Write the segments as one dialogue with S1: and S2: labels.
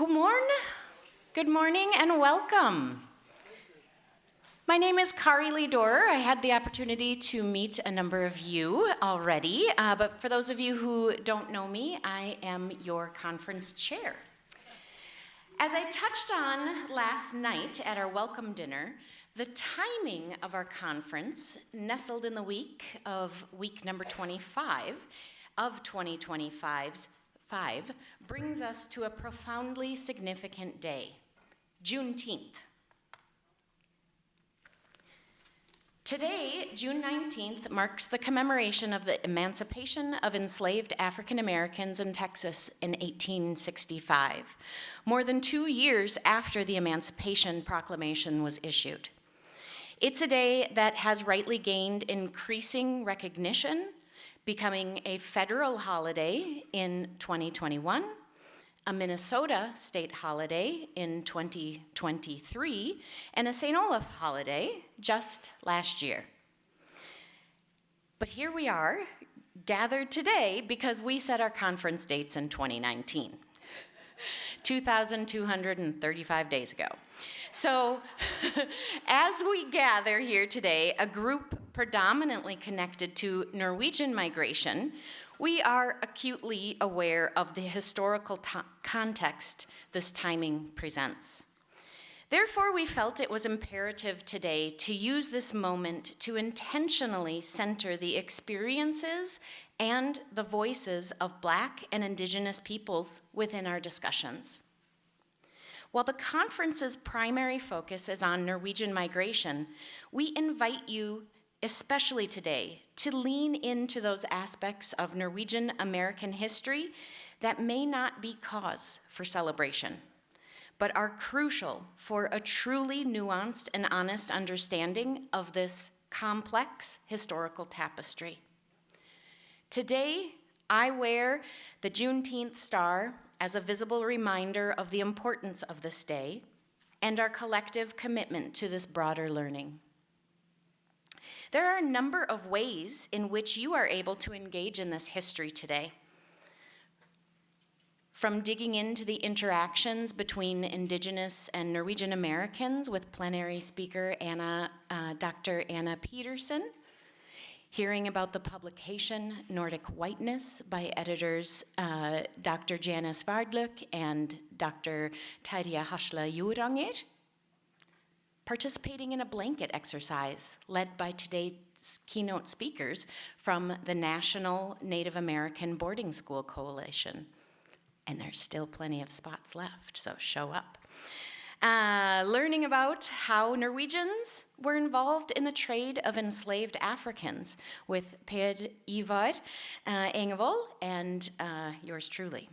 S1: God morgen. Good morning and welcome. My name is Kari Dorer. I had the opportunity to meet a number of you already, but for those of you who don't know me, I am your conference chair. As I touched on last night at our welcome dinner, the timing of our conference, nestled in the week number 25 of 2025's brings us to a profoundly significant day, Juneteenth. Today, June 19th, marks the commemoration of the emancipation of enslaved African Americans in Texas in 1865, more than 2 years after the Emancipation Proclamation was issued. It's a day that has rightly gained increasing recognition, becoming a federal holiday in 2021, a Minnesota state holiday in 2023, and a St. Olaf holiday just last year. But here we are, gathered today because we set our conference dates in 2019, 2,235 days ago. So, as we gather here today, a group predominantly connected to Norwegian migration, we are acutely aware of the historical context this timing presents. Therefore, we felt it was imperative today to use this moment to intentionally center the experiences and the voices of Black and Indigenous peoples within our discussions. While the conference's primary focus is on Norwegian migration, we invite you, especially today, to lean into those aspects of Norwegian American history that may not be cause for celebration, but are crucial for a truly nuanced and honest understanding of this complex historical tapestry. Today, I wear the Juneteenth star as a visible reminder of the importance of this day and our collective commitment to this broader learning. There are a number of ways in which you are able to engage in this history today. From digging into the interactions between Indigenous and Norwegian Americans with plenary speaker Dr. Anna Peterson, hearing about the publication Nordic Whiteness by editors Dr. Jenna and Dr. Terje Joranger, participating in a blanket exercise led by today's keynote speakers from the National Native American Boarding School Coalition. And there's still plenty of spots left, so show up. Learning about how Norwegians were involved in the trade of enslaved Africans with Per Ivar Engevold and yours truly.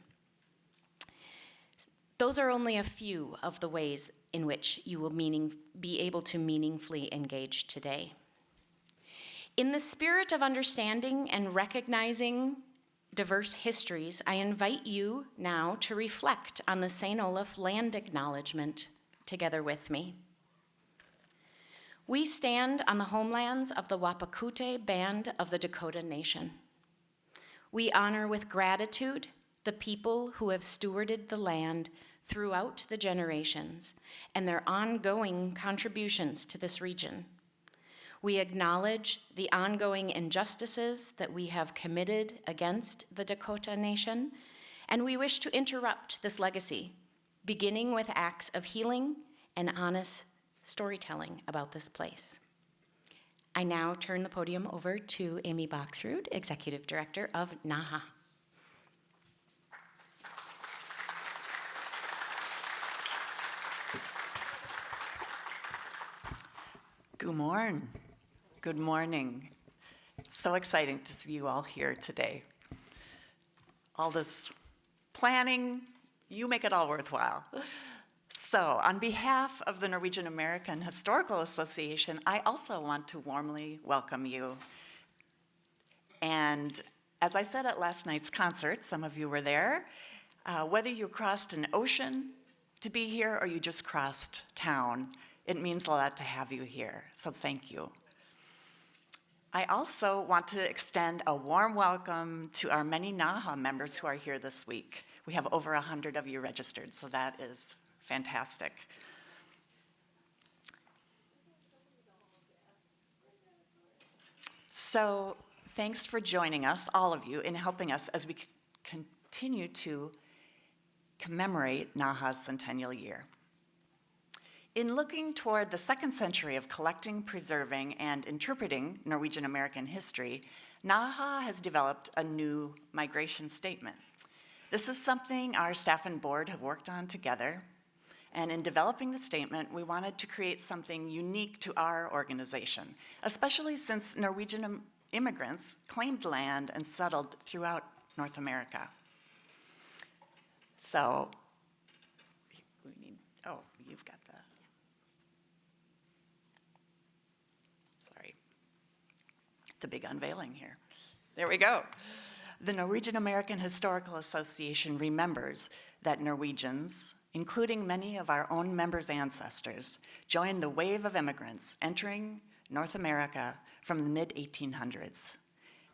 S1: Those are only a few of the ways in which you will be able to meaningfully engage today. In the spirit of understanding and recognizing diverse histories, I invite you now to reflect on the St. Olaf land acknowledgement together with me. We stand on the homelands of the Wapakute Band of the Dakota Nation. We honor with gratitude the people who have stewarded the land throughout the generations and their ongoing contributions to this region. We acknowledge the ongoing injustices that we have committed against the Dakota Nation, and we wish to interrupt this legacy, beginning with acts of healing and honest storytelling about this place. I now turn the podium over to Amy Boxrud, Executive Director of NAHA.
S2: Good morning. Good morning. It's so exciting to see you all here today. All this planning, you make it all worthwhile. So, on behalf of the Norwegian American Historical Association, I also want to warmly welcome you. And as I said at last night's concert, some of you were there, whether you crossed an ocean to be here or you just crossed town, it means a lot to have you here, so thank you. I also want to extend a warm welcome to our many NAHA members who are here this week. We have over 100 of you registered, so that is fantastic. So thanks for joining us, all of you, in helping us as we continue to commemorate NAHA's centennial year. In looking toward the second century of collecting, preserving, and interpreting Norwegian American history, NAHA has developed a new migration statement. This is something our staff and board have worked on together, and in developing the statement, we wanted to create something unique to our organization, especially since Norwegian immigrants claimed land and settled throughout North America. So, we need, oh, you've got the, sorry, the big unveiling here. There we go. The Norwegian American Historical Association remembers that Norwegians, including many of our own members' ancestors, joined the wave of immigrants entering North America from the mid-1800s.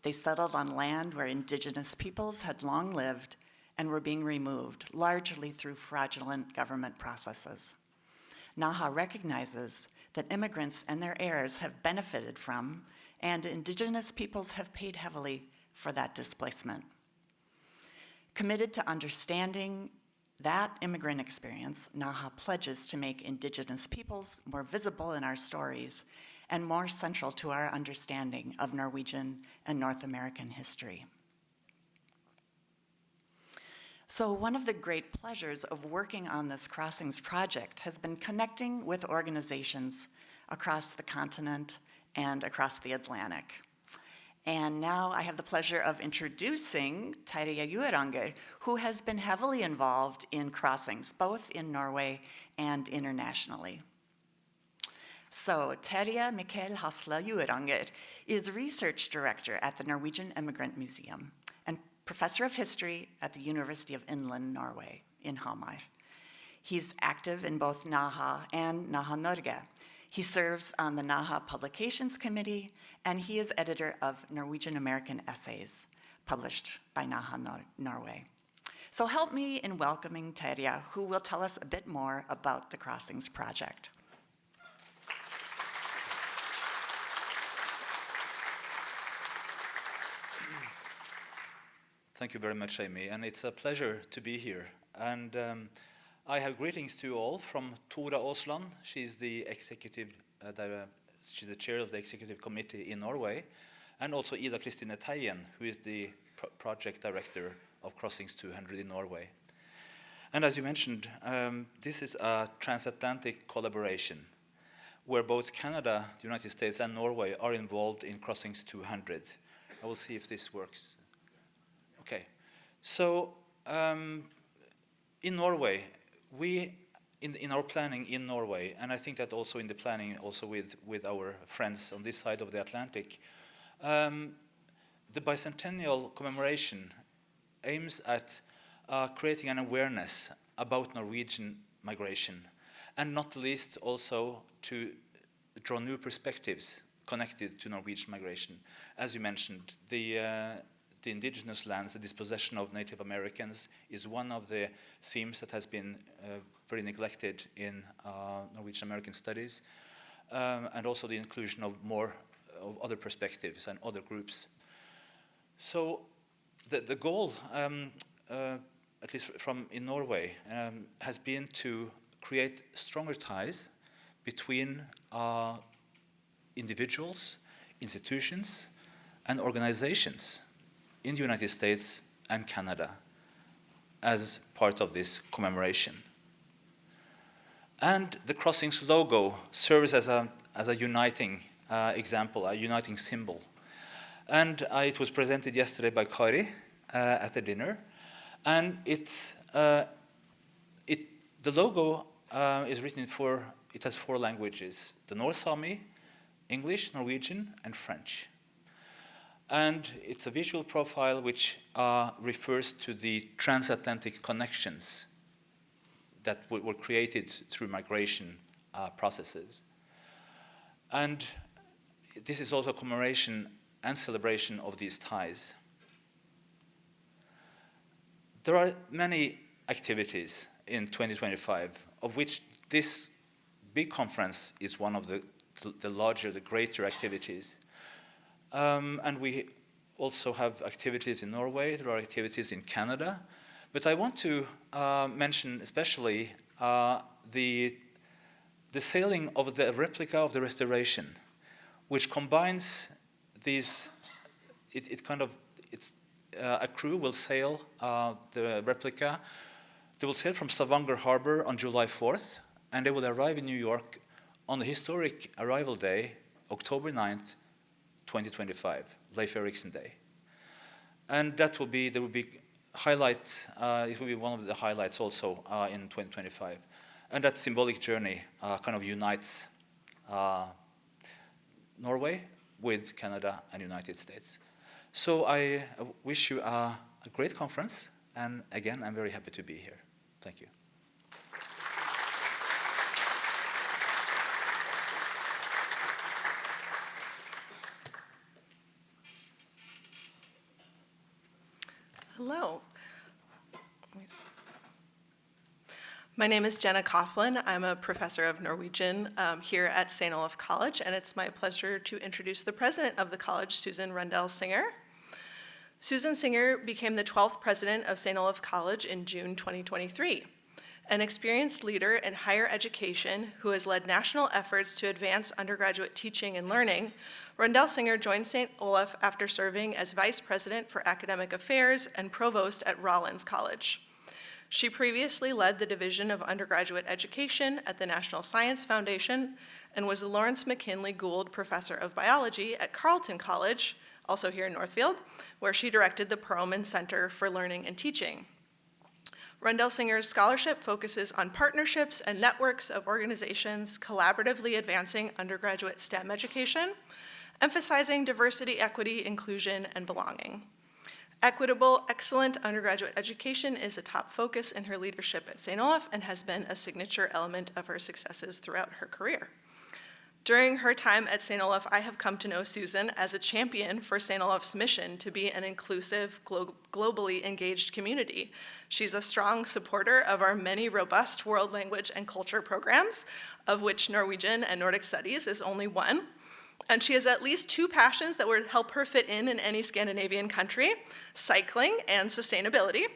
S2: They settled on land where indigenous peoples had long lived and were being removed, largely through fraudulent government processes. NAHA recognizes that immigrants and their heirs have benefited from, and indigenous peoples have paid heavily for that displacement. Committed to understanding that immigrant experience, NAHA pledges to make indigenous peoples more visible in our stories and more central to our understanding of Norwegian and North American history. So one of the great pleasures of working on this Crossings project has been connecting with organizations across the continent and across the Atlantic. And now I have the pleasure of introducing Terje Joranger, who has been heavily involved in crossings, both in Norway and internationally. So Terje Mikkel Hasle Joranger is research director at the Norwegian Emigrant Museum and professor of history at the University of Inland Norway in Hamar. He's active in both NAHA and NAHA Norge. He serves on the NAHA Publications Committee, and he is editor of Norwegian American Essays, published by NAHA Norway. So help me in welcoming Terje, who will tell us a bit more about the Crossings Project.
S3: Thank you very much, Amy, and it's a pleasure to be here. And I have greetings to you all from Tora Aasland. She's the she's the chair of the executive committee in Norway, and also Ida Kristine Teien, who is the project director of Crossings 200 in Norway. And as you mentioned, this is a transatlantic collaboration where both Canada, the United States, and Norway are involved in Crossings 200. I will see if this works. Okay, so in Norway, in our planning in Norway, and I think that also in the planning also with our friends on this side of the Atlantic, the bicentennial commemoration aims at creating an awareness about Norwegian migration, and not least also to draw new perspectives connected to Norwegian migration. As you mentioned, the indigenous lands, the dispossession of Native Americans is one of the themes that has been very neglected in Norwegian American studies, and also the inclusion of more of other perspectives and other groups. So the goal, at least from in Norway, has been to create stronger ties between individuals, institutions, and organizations in the United States and Canada as part of this commemoration. And the Crossings logo serves as a uniting example, a uniting symbol. And it was presented yesterday by Kari at the dinner. And the logo is written it has 4 languages: the North Sami, English, Norwegian, and French. And it's a visual profile which refers to the transatlantic connections that were created through migration processes. And this is also a commemoration and celebration of these ties. There are many activities in 2025, of which this big conference is one of the larger, the greater activities. And we also have activities in Norway, there are activities in Canada, but I want to mention especially the sailing of the replica of the restoration, which combines these, a crew will sail the replica. They will sail from Stavanger Harbor on July 4th, and they will arrive in New York on the historic arrival day, October 9th, 2025, Leif Erikson Day. And there will be highlights, it will be one of the highlights also in 2025. And that symbolic journey kind of unites Norway with Canada and United States. So I wish you a great conference, and again, I'm very happy to be here. Thank you.
S4: Hello. My name is Jenna Coughlin. I'm a professor of Norwegian here at St. Olaf College, and it's my pleasure to introduce the president of the college, Susan Rundell Singer. Susan Singer became the 12th president of St. Olaf College in June 2023. An experienced leader in higher education who has led national efforts to advance undergraduate teaching and learning, Rundell Singer joined St. Olaf after serving as vice president for academic affairs and provost at Rollins College. She previously led the Division of Undergraduate Education at the National Science Foundation and was the Lawrence McKinley Gould Professor of Biology at Carleton College, also here in Northfield, where she directed the Perelman Center for Learning and Teaching. Rundell Singer's scholarship focuses on partnerships and networks of organizations collaboratively advancing undergraduate STEM education, emphasizing diversity, equity, inclusion, and belonging. Equitable, excellent undergraduate education is a top focus in her leadership at St. Olaf and has been a signature element of her successes throughout her career. During her time at St. Olaf, I have come to know Susan as a champion for St. Olaf's mission to be an inclusive, globally engaged community. She's a strong supporter of our many robust world language and culture programs, of which Norwegian and Nordic Studies is only one. And she has at least two passions that would help her fit in any Scandinavian country: cycling and sustainability.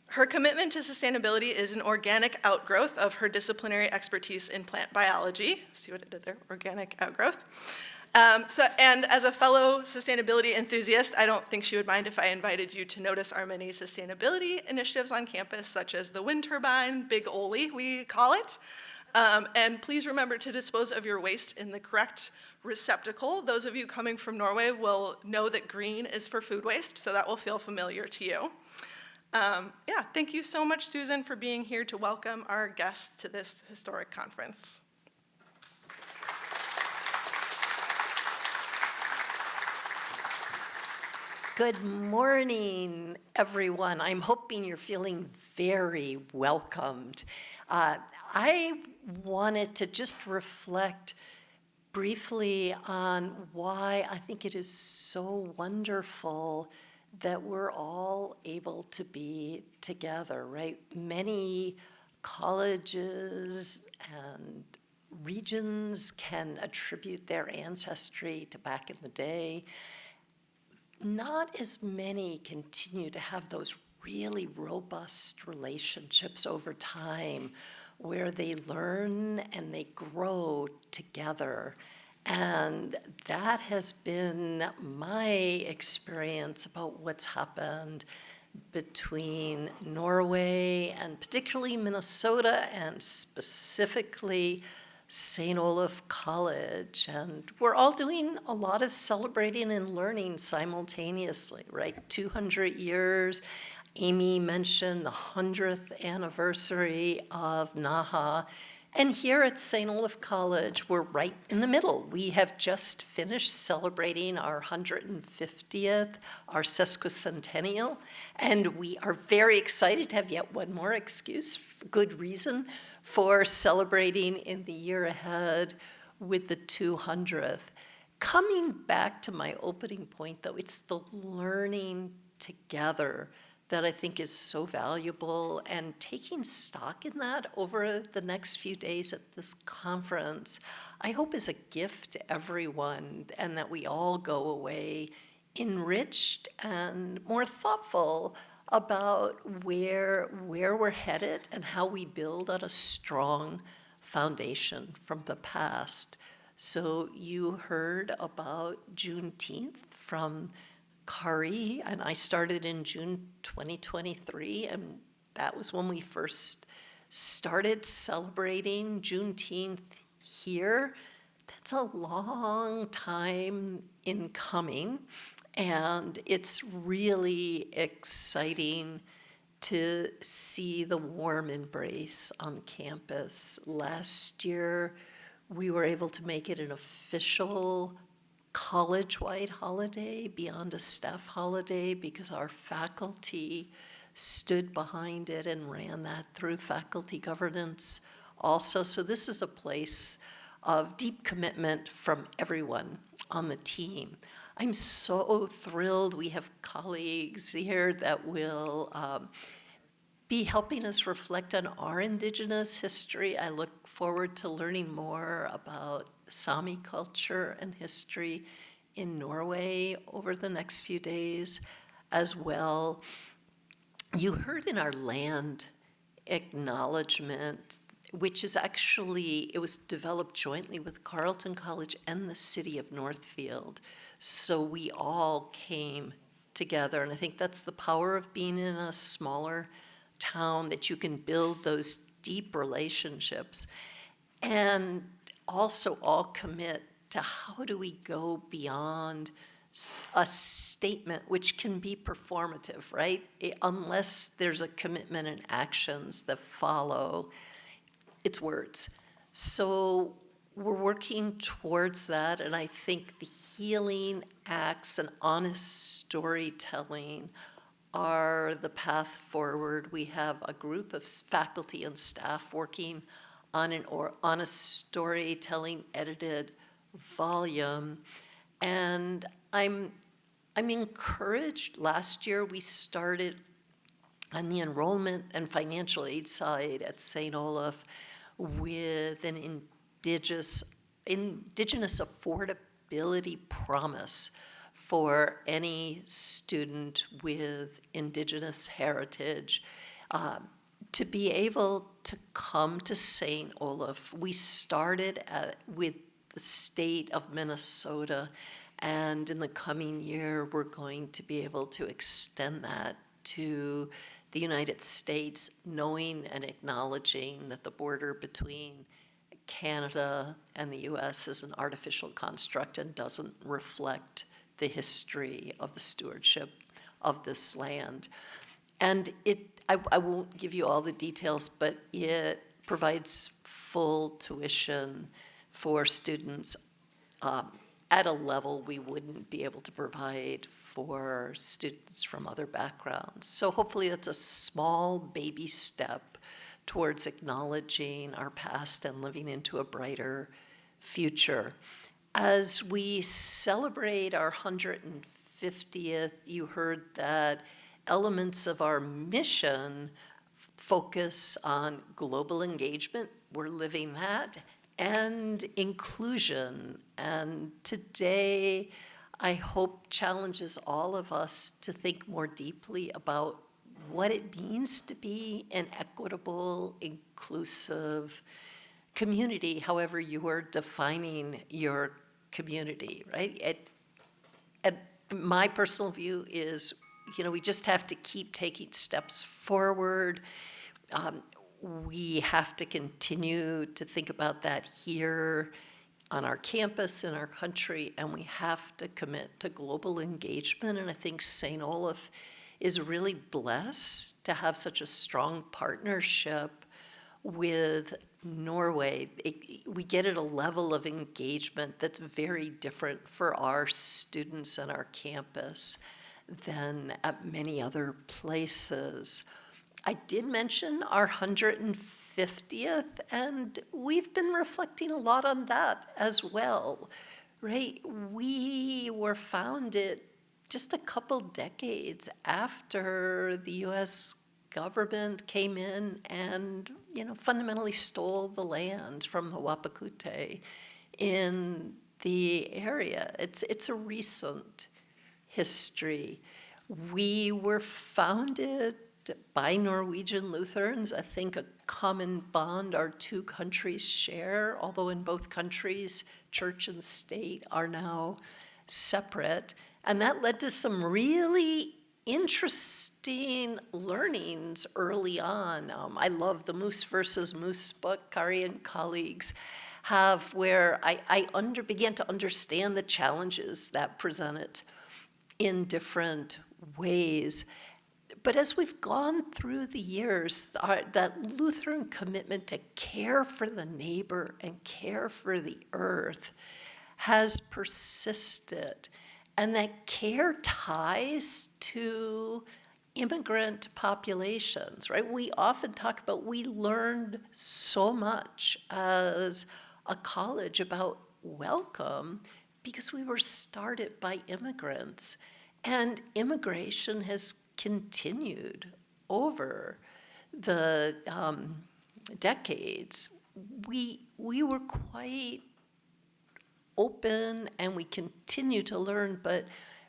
S4: Her commitment to sustainability is an organic outgrowth of her disciplinary expertise in plant biology. See what I did there? Organic outgrowth. And as a fellow sustainability enthusiast, I don't think she would mind if I invited you to notice our many sustainability initiatives on campus, such as the wind turbine, Big Oli, we call it. And please remember to dispose of your waste in the correct receptacle. Those of you coming from Norway will know that green is for food waste, so that will feel familiar to you. Thank you so much, Susan, for being here to welcome our guests to this historic conference.
S5: Good morning, everyone. I'm hoping you're feeling very welcomed. I wanted to just reflect briefly on why I think it is so wonderful that we're all able to be together, right? Many colleges and regions can attribute their ancestry to back in the day. Not as many continue to have those really robust relationships over time where they learn and they grow together. And that has been my experience about what's happened between Norway and particularly Minnesota and specifically St. Olaf College. And we're all doing a lot of celebrating and learning simultaneously, right? 200 years. Amy mentioned the 100th anniversary of NAHA. And here at St. Olaf College, we're right in the middle. We have just finished celebrating our 150th, our sesquicentennial, and we are very excited to have yet one more excuse, good reason, for celebrating in the year ahead with the 200th. Coming back to my opening point, though, it's the learning together that I think is so valuable, and taking stock in that over the next few days at this conference, I hope is a gift to everyone, and that we all go away enriched and more thoughtful about where we're headed and how we build on a strong foundation from the past. So you heard about Juneteenth from Kari, and I started in June 2023, and that was when we first started celebrating Juneteenth here. That's a long time in coming, and it's really exciting to see the warm embrace on campus. Last year, we were able to make it an official college-wide holiday beyond a staff holiday because our faculty stood behind it and ran that through faculty governance also. So this is a place of deep commitment from everyone on the team. I'm so thrilled we have colleagues here that will be helping us reflect on our Indigenous history. I look forward to learning more about Sami culture and history in Norway over the next few days as well. You heard in our land acknowledgement, which is actually, it was developed jointly with Carleton College and the city of Northfield. So we all came together, and I think that's the power of being in a smaller town, that you can build those deep relationships and also all commit to how do we go beyond a statement, which can be performative, right? Unless there's a commitment and actions that follow, it's words. So we're working towards that, and I think the healing acts and honest storytelling are the path forward. We have a group of faculty and staff working on a storytelling edited volume, and I'm encouraged. Last year we started on the enrollment and financial aid side at St. Olaf with an indigenous affordability promise for any student with Indigenous heritage to be able to come to St. Olaf. We started with the state of Minnesota, and in the coming year, we're going to be able to extend that to the United States, knowing and acknowledging that the border between Canada and the US is an artificial construct and doesn't reflect the history of the stewardship of this land. And I won't give you all the details, but it provides full tuition for students at a level we wouldn't be able to provide for students from other backgrounds. So hopefully that's a small baby step towards acknowledging our past and living into a brighter future. As we celebrate our 150th, you heard that elements of our mission focus on global engagement. We're living that, and inclusion. And today, I hope challenges all of us to think more deeply about what it means to be an equitable, inclusive community, however you are defining your community, right? And my personal view is, we just have to keep taking steps forward. We have to continue to think about that here on our campus, in our country, and we have to commit to global engagement. And I think St. Olaf is really blessed to have such a strong partnership with Norway. We get at a level of engagement that's very different for our students and our campus than at many other places. I did mention our 150th, and we've been reflecting a lot on that as well. right? We were founded just a couple decades after the U.S. government came in and, fundamentally stole the land from the Wapakute in the area. It's a recent history. We were founded by Norwegian Lutherans. I think a common bond our two countries share, although in both countries, church and state are now separate. And that led to some really interesting learnings early on. I love the Moose versus Moose book Kari and colleagues have, where I began to understand the challenges that presented in different ways. But as we've gone through the years, that Lutheran commitment to care for the neighbor and care for the earth has persisted. And that care ties to immigrant populations, right? We often talk about, we learned so much as a college about welcome because we were started by immigrants. And immigration has continued over the decades. We were quite open, and we continue to learn, but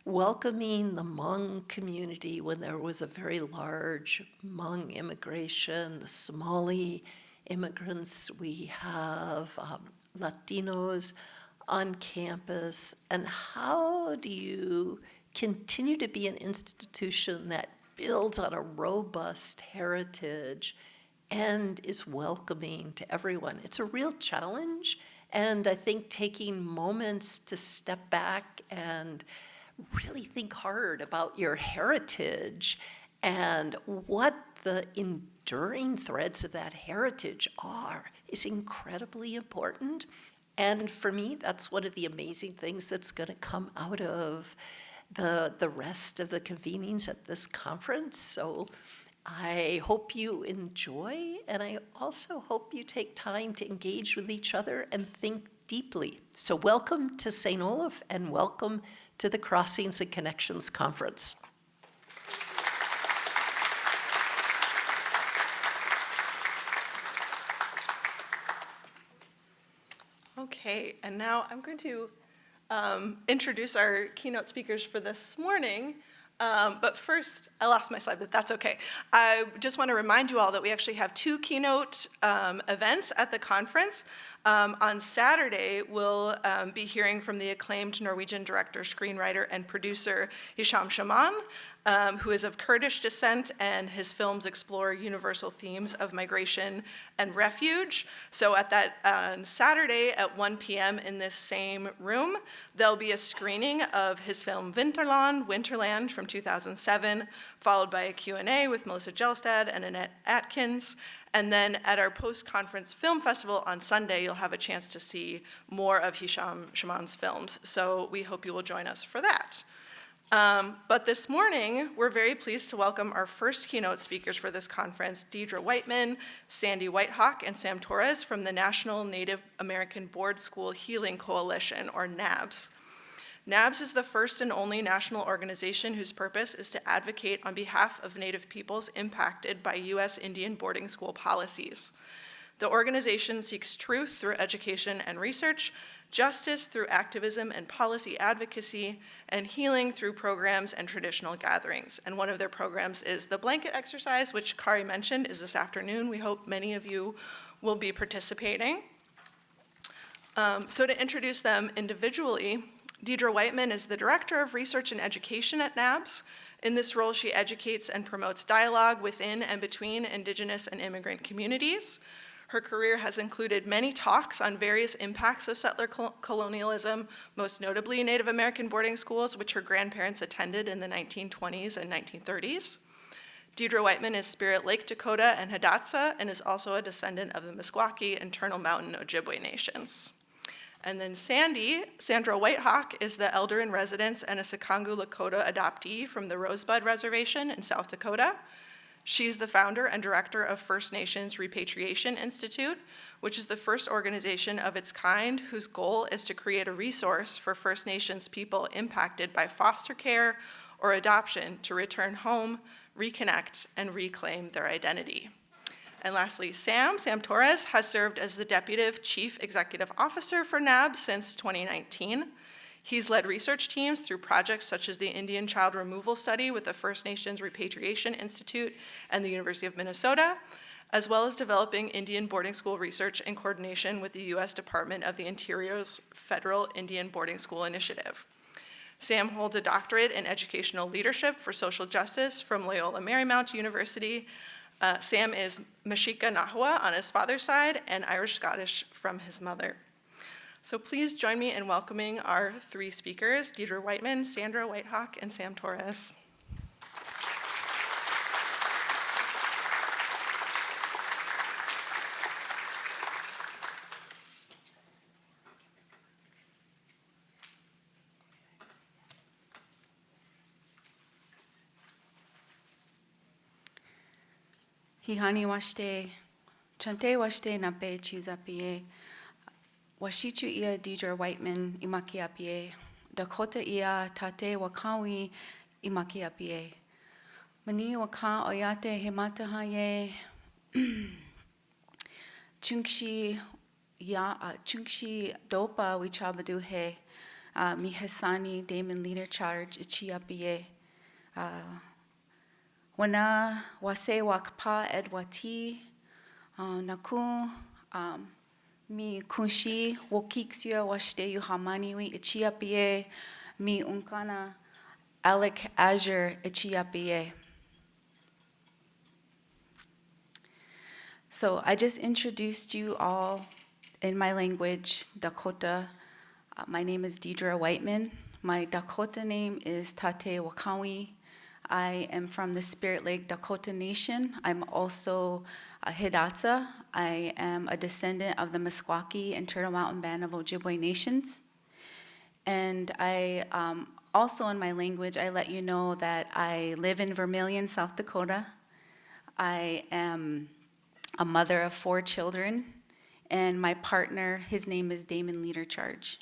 S5: welcoming the Hmong community when there was a very large Hmong immigration, the Somali immigrants, we have Latinos on campus, and how do you continue to be an institution that builds on a robust heritage and is welcoming to everyone? It's a real challenge, and I think taking moments to step back and really think hard about your heritage and what the enduring threads of that heritage are is incredibly important. And for me, that's one of the amazing things that's going to come out of the rest of the convenings at this conference. So I hope you enjoy, and I also hope you take time to engage with each other and think deeply. So welcome to St. Olaf, and welcome to the Crossings and Connections Conference.
S4: Okay, and now I'm going to introduce our keynote speakers for this morning. But first, I lost my slide, but that's okay. I just want to remind you all that we actually have two keynote events at the conference. On Saturday, we'll be hearing from the acclaimed Norwegian director, screenwriter, and producer Hisham Shaman, who is of Kurdish descent, and his films explore universal themes of migration and refuge. So at that Saturday at 1 p.m. in this same room, there'll be a screening of his film Winterland from 2007, followed by a Q&A with Melissa Gelstad and Annette Atkins. And then at our post-conference film festival on Sunday, you'll have a chance to see more of Hisham Shaman's films. So we hope you will join us for that. But this morning, we're very pleased to welcome our first keynote speakers for this conference, Deidre Whiteman, Sandy Whitehawk, and Sam Torres from the National Native American Board School Healing Coalition, or NABS. NABS is the first and only national organization whose purpose is to advocate on behalf of Native peoples impacted by U.S. Indian boarding school policies. The organization seeks truth through education and research, justice through activism and policy advocacy, and healing through programs and traditional gatherings. And one of their programs is the blanket exercise, which Kari mentioned is this afternoon. We hope many of you will be participating. So to introduce them individually, Deidre Whiteman is the Director of Research and Education at NABS. In this role, she educates and promotes dialogue within and between Indigenous and immigrant communities. Her career has included many talks on various impacts of settler colonialism, most notably Native American boarding schools, which her grandparents attended in the 1920s and 1930s. Deidre Whiteman is Spirit Lake Dakota and Hidatsa, and is also a descendant of the Meskwaki and Turtle Mountain Ojibwe nations. And then Sandra Whitehawk, is the elder in residence and a Sikangu Lakota adoptee from the Rosebud Reservation in South Dakota. She's the founder and director of First Nations Repatriation Institute, which is the first organization of its kind whose goal is to create a resource for First Nations people impacted by foster care or adoption to return home, reconnect, and reclaim their identity. And lastly, Sam Torres has served as the Deputy Chief Executive Officer for NABS since 2019. He's led research teams through projects such as the Indian Child Removal Study with the First Nations Repatriation Institute and the University of Minnesota, as well as developing Indian boarding school research in coordination with the U.S. Department of the Interior's Federal Indian Boarding School Initiative. Sam holds a doctorate in educational leadership for social justice from Loyola Marymount University. Sam is Mexica Nahua on his father's side and Irish-Scottish from his mother. So please join me in welcoming our three speakers, Deidre Whiteman, Sandra Whitehawk, and Sam Torres.
S6: Hihani washte, chante washte nape chizapie, washichu ia Deidre Whiteman imakiapie, Dakota ia tate wakawi imakiapie. Mani waka oyate hematahaye, chungshi dopa wichabaduhe, mihasani Damon Leader Charge ichiapie. Wana wase wakpa edwati naku mi kunshi wokiksio washte yuhamaniwi ichiapie mi unkana Alec Azure ichiapie. So I just introduced you all in my language, Dakota. My name is Deidre Whiteman. My Dakota name is Tate Wakawi. I am from the Spirit Lake Dakota Nation. I'm also a Hidatsa. I am a descendant of the Meskwaki and Turtle Mountain Band of Ojibwe Nations. And I also in my language, I let you know that I live in Vermilion, South Dakota. I am a mother of 4 children, and my partner, his name is Damon Leader Charge.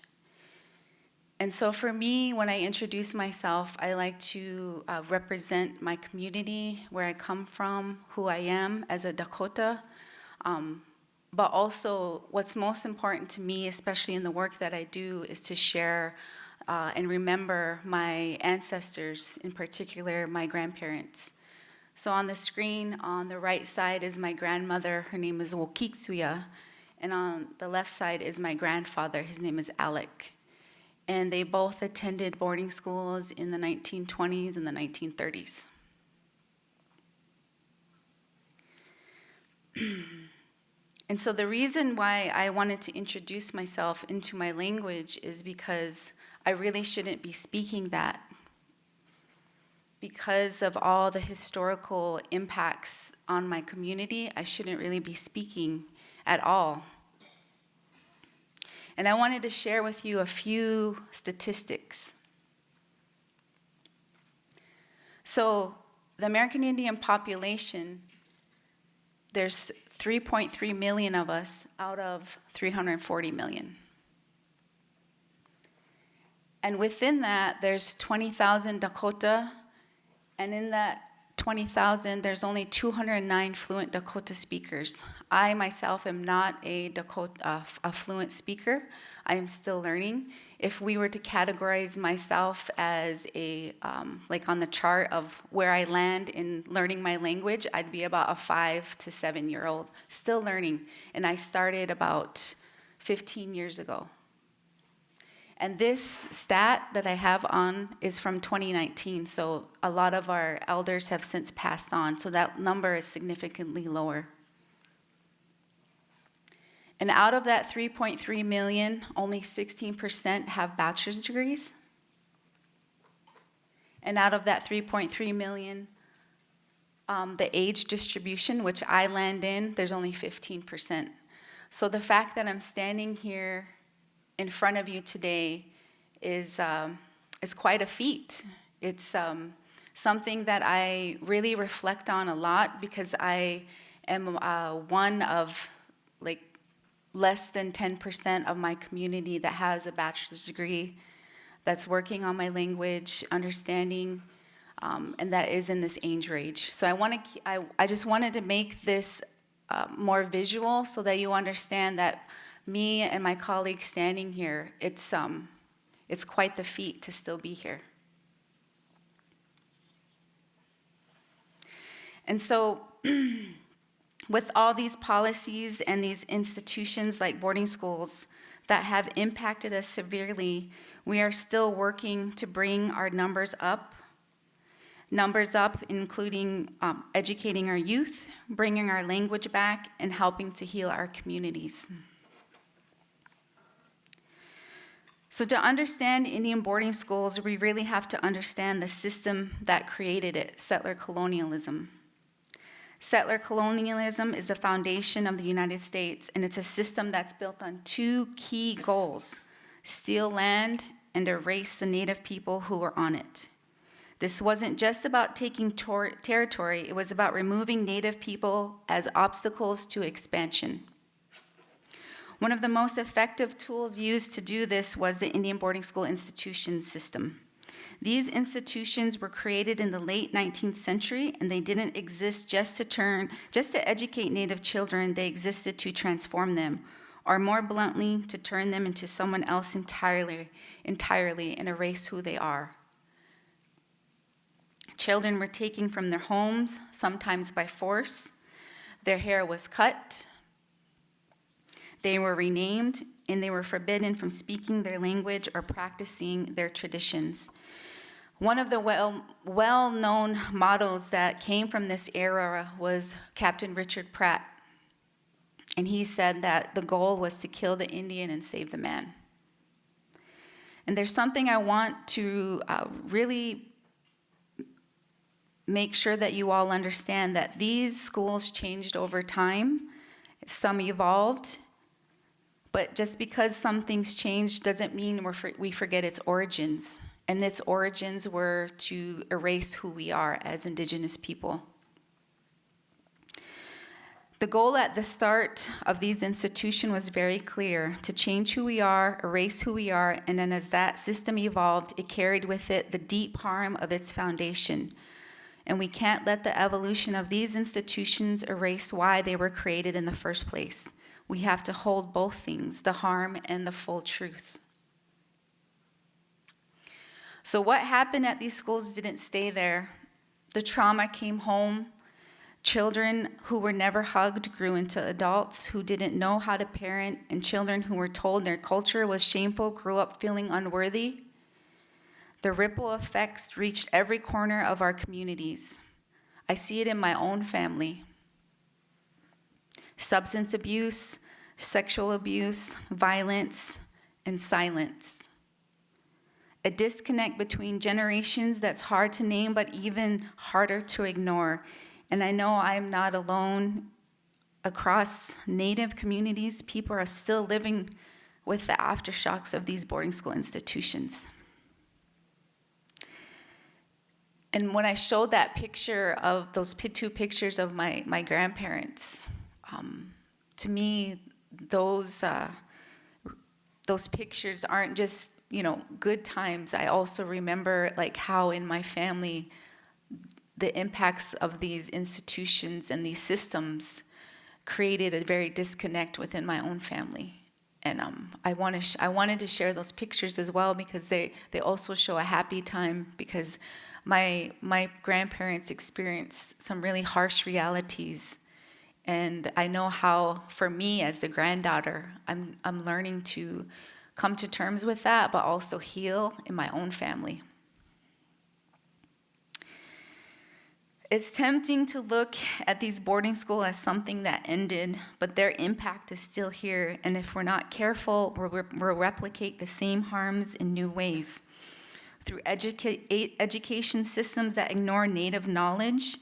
S6: And so for me, when I introduce myself, I like to represent my community, where I come from, who I am as a Dakota, but also what's most important to me, especially in the work that I do, is to share and remember my ancestors, in particular my grandparents. So on the screen, on the right side is my grandmother, her name is Wokiksuya, and on the left side is my grandfather, his name is Alec. And they both attended boarding schools in the 1920s and the 1930s. And so the reason why I wanted to introduce myself into my language is because I really shouldn't be speaking that. Because of all the historical impacts on my community, I shouldn't really be speaking at all. And I wanted to share with you a few statistics. So the American Indian population, there's 3.3 million of us out of 340 million. And within that, there's 20,000 Dakota, and in that 20,000, there's only 209 fluent Dakota speakers. I myself am not a fluent speaker. I am still learning. If we were to categorize myself as like on the chart of where I land in learning my language, I'd be about a 5 to 7 year old, still learning. And I started about 15 years ago. And this stat that I have on is from 2019, so a lot of our elders have since passed on, so that number is significantly lower. And out of that 3.3 million, only 16% have bachelor's degrees. And out of that 3.3 million, the age distribution, which I land in, there's only 15%. So the fact that I'm standing here in front of you today is quite a feat. It's something that I really reflect on a lot because I am one of like less than 10% of my community that has a bachelor's degree, that's working on my language, understanding, and that is in this age range. So I just wanted to make this more visual so that you understand that me and my colleagues standing here, it's quite the feat to still be here. And so with all these policies and these institutions like boarding schools that have impacted us severely, we are still working to bring our numbers up, including educating our youth, bringing our language back, and helping to heal our communities. So to understand Indian boarding schools, we really have to understand the system that created it, settler colonialism. Settler colonialism is the foundation of the United States, and it's a system that's built on two key goals: steal land and erase the native people who were on it. This wasn't just about taking territory, it was about removing native people as obstacles to expansion. One of the most effective tools used to do this was the Indian boarding school institution system. These institutions were created in the late 19th century, and they didn't exist just to educate Native children. They existed to transform them, or more bluntly, to turn them into someone else entirely and erase who they are. Children were taken from their homes, sometimes by force. Their hair was cut. They were renamed, and they were forbidden from speaking their language or practicing their traditions. One of the well-known mottos that came from this era was Captain Richard Pratt. And he said that the goal was to kill the Indian and save the man. And there's something I want to really make sure that you all understand, that these schools changed over time. Some evolved. But just because some things changed doesn't mean we forget its origins. And its origins were to erase who we are as Indigenous people. The goal at the start of these institutions was very clear: to change who we are, erase who we are, and then as that system evolved, it carried with it the deep harm of its foundation. And we can't let the evolution of these institutions erase why they were created in the first place. We have to hold both things, the harm and the full truth. So what happened at these schools didn't stay there. The trauma came home. Children who were never hugged grew into adults who didn't know how to parent, and children who were told their culture was shameful grew up feeling unworthy. The ripple effects reached every corner of our communities. I see it in my own family. Substance abuse, sexual abuse, violence, and silence. A disconnect between generations that's hard to name, but even harder to ignore. And I know I'm not alone. Across Native communities, people are still living with the aftershocks of these boarding school institutions. And when I showed that picture of those two pictures of my grandparents, to me, those pictures aren't just, good times. I also remember like how in my family, the impacts of these institutions and these systems created a very disconnect within my own family. And I wanted to share those pictures as well because they also show a happy time, because my grandparents experienced some really harsh realities. And I know how, for me as the granddaughter, I'm learning to come to terms with that, but also heal in my own family. It's tempting to look at these boarding schools as something that ended, but their impact is still here. And if we're not careful, we'll replicate the same harms in new ways. Through education systems that ignore Native knowledge,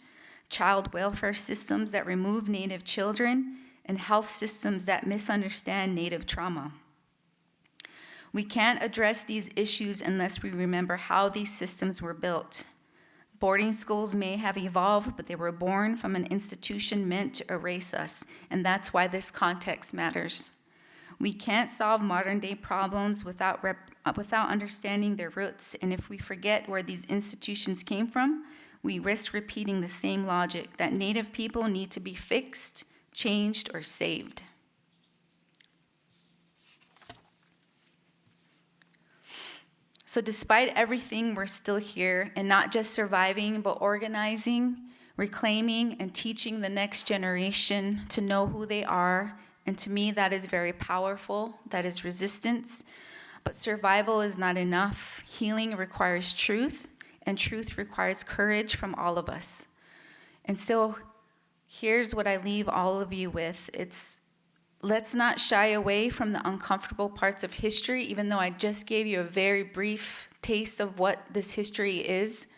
S6: child welfare systems that remove Native children, and health systems that misunderstand Native trauma. We can't address these issues unless we remember how these systems were built. Boarding schools may have evolved, but they were born from an institution meant to erase us, and that's why this context matters. We can't solve modern-day problems without understanding their roots, and if we forget where these institutions came from, we risk repeating the same logic that Native people need to be fixed, changed, or saved. So despite everything, we're still here, and not just surviving, but organizing, reclaiming, and teaching the next generation to know who they are. And to me, that is very powerful. That is resistance. But survival is not enough. Healing requires truth, and truth requires courage from all of us. And so here's what I leave all of you with. Let's not shy away from the uncomfortable parts of history, even though I just gave you a very brief taste of what this history is.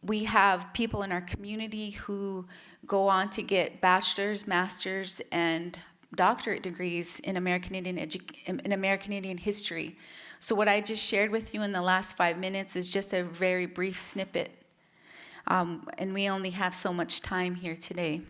S6: We have people in our community who go on to get bachelor's, master's, and doctorate degrees in American Indian history. So what I just shared with you in the last 5 minutes is just a very brief snippet. And we only have so much time here today.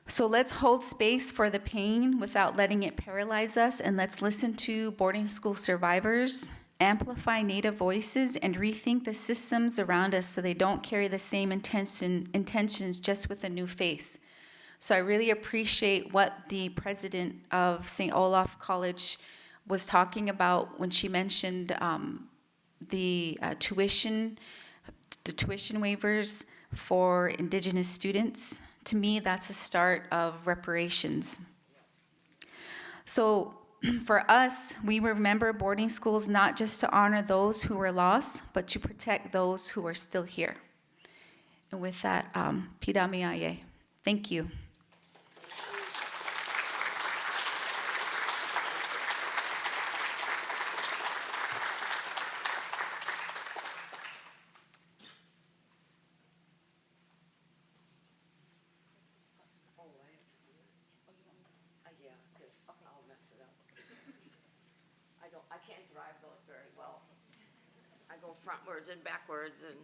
S6: So let's hold space for the pain without letting it paralyze us, and let's listen to boarding school survivors, amplify Native voices, and rethink the systems around us so they don't carry the same intentions just with a new face. So I really appreciate what the president of St. Olaf College was talking about when she mentioned the tuition waivers for Indigenous students. To me, that's a start of reparations. So for us, we remember boarding schools not just to honor those who were lost, but to protect those who are still here. And with that, Pidamiaye. Thank you.
S7: I can't drive those very well. I go frontwards and backwards, and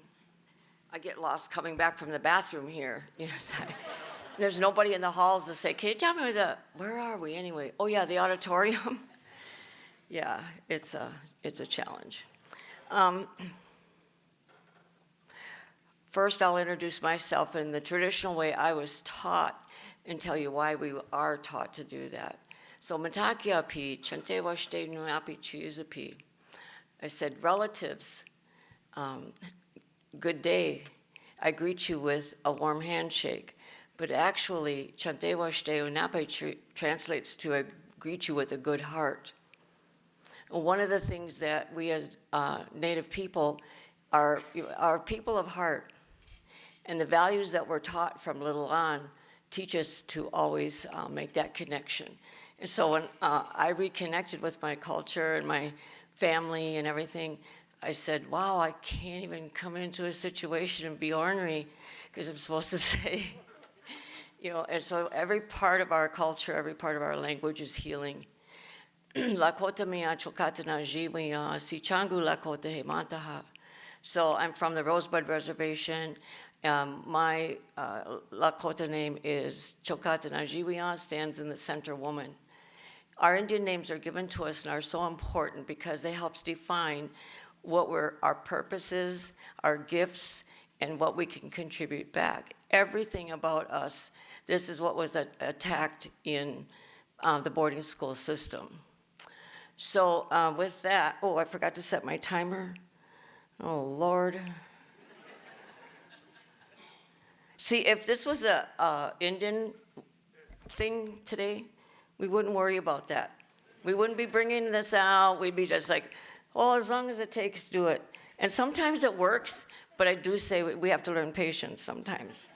S7: I get lost coming back from the bathroom here. You know, so there's nobody in the halls to say, "Can you tell me where are we anyway?" Oh yeah, the auditorium. Yeah, it's a challenge. First, I'll introduce myself in the traditional way I was taught and tell you why we are taught to do that. So matakia pi, chante washte nuapi chiuzapi. I said, relatives, good day. I greet you with a warm handshake. But actually, chante washte unapi translates to I greet you with a good heart. And one of the things that we as Native people are people of heart. And the values that we're taught from little on teach us to always make that connection. And so when I reconnected with my culture and my family and everything, I said, wow, I can't even come into a situation and be ornery because I'm supposed to say, you know, and so every part of our culture, every part of our language is healing. Lakota miya chokatana jiwiya si changu lakota he mantaha. So I'm from the Rosebud Reservation. My Lakota name is Chokatana Jiwiya, stands in the center woman. Our Indian names are given to us and are so important because they help define what our purposes, our gifts, and what we can contribute back. Everything about us, this is what was attacked in the boarding school system. So with that, oh, I forgot to set my timer. Oh, Lord. See, if this was a Indian thing today, we wouldn't worry about that. We wouldn't be bringing this out. We'd be just like, oh, as long as it takes, do it. And sometimes it works, but I do say we have to learn patience sometimes.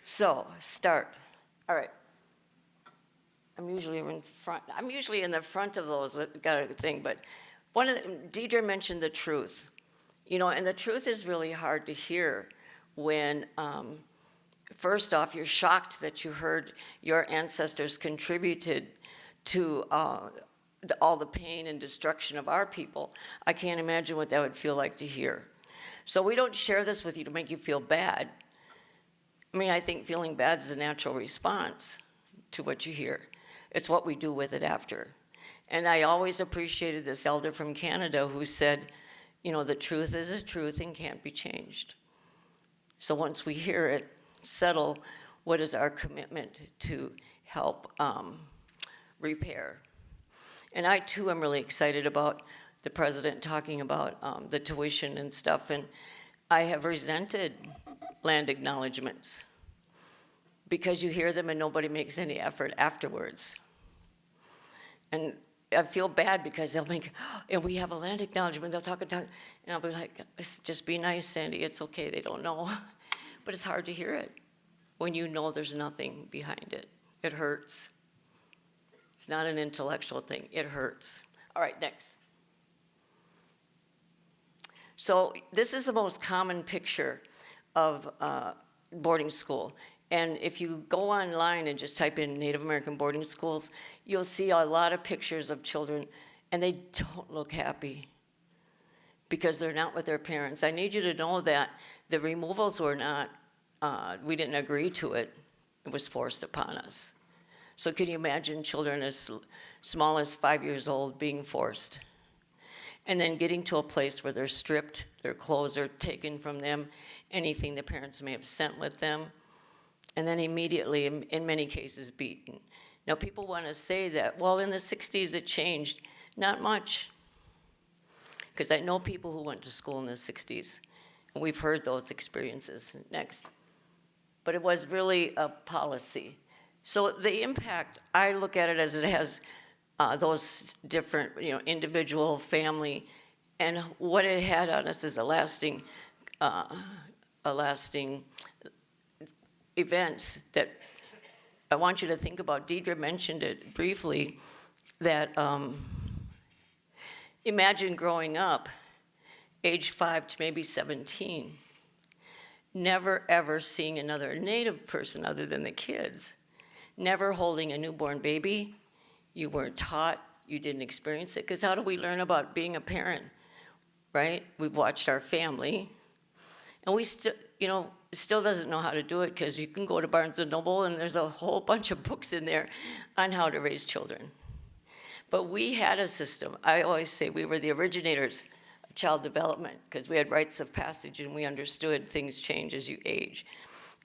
S7: So, start. All right. I'm usually in front. I'm usually in the front of those, got a thing, but Deidre mentioned the truth. You know, and the truth is really hard to hear when, first off, you're shocked that you heard your ancestors contributed to all the pain and destruction of our people, I can't imagine what that would feel like to hear. So we don't share this with you to make you feel bad. I mean, I think feeling bad is a natural response to what you hear. It's what we do with it after. And I always appreciated this elder from Canada who said, you know, the truth is the truth and can't be changed. So once we hear it settle, what is our commitment to help repair? And I too am really excited about the president talking about the tuition and stuff, and I have resented land acknowledgements because you hear them and nobody makes any effort afterwards. And I feel bad because they'll make, and we have a land acknowledgement, they'll talk, and I'll be like, just be nice, Sandy, it's okay, they don't know. But it's hard to hear it when you know there's nothing behind it. It hurts. It's not an intellectual thing, it hurts. All right, next. So this is the most common picture of boarding school. And if you go online and just type in Native American boarding schools, you'll see a lot of pictures of children, and they don't look happy because they're not with their parents. I need you to know that the removals were not, we didn't agree to it. It was forced upon us. So can you imagine children as small as 5 years old being forced? And then getting to a place where they're stripped, their clothes are taken from them, anything the parents may have sent with them, and then immediately, in many cases, beaten. Now, people want to say that, well, in the 60s it changed. Not much. Because I know people who went to school in the 60s, and we've heard those experiences. Next. But it was really a policy. So the impact, I look at it as it has those different, individual, family, and what it had on us is a lasting events that I want you to think about. Deidre mentioned it briefly, that imagine growing up, age 5 to maybe 17, never ever seeing another Native person other than the kids, never holding a newborn baby. You weren't taught, you didn't experience it, because how do we learn about being a parent, right? We've watched our family, and we still, still doesn't know how to do it, because you can go to Barnes & Noble and there's a whole bunch of books in there on how to raise children. But we had a system. I always say we were the originators of child development, because we had rites of passage and we understood things change as you age.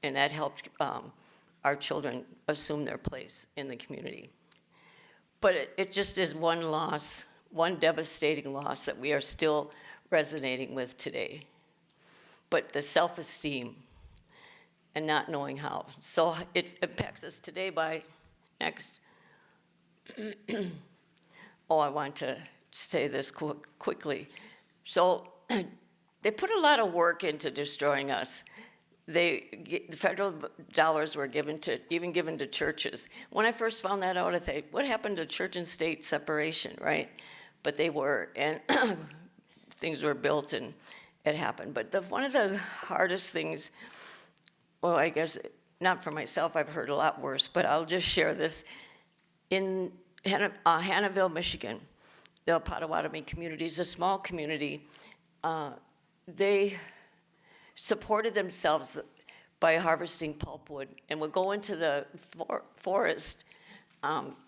S7: And that helped our children assume their place in the community. But it just is one loss, one devastating loss that we are still resonating with today. But the self-esteem and not knowing how. So it impacts us today by, next. Oh, I want to say this quickly. So they put a lot of work into destroying us. The federal dollars were given to churches. When I first found that out, I thought, what happened to church and state separation, right? But they were, and things were built and it happened. But one of the hardest things, well, I guess not for myself, I've heard a lot worse, but I'll just share this. In Hannahville, Michigan, the Potawatomi community is a small community. They supported themselves by harvesting pulpwood and would go into the forest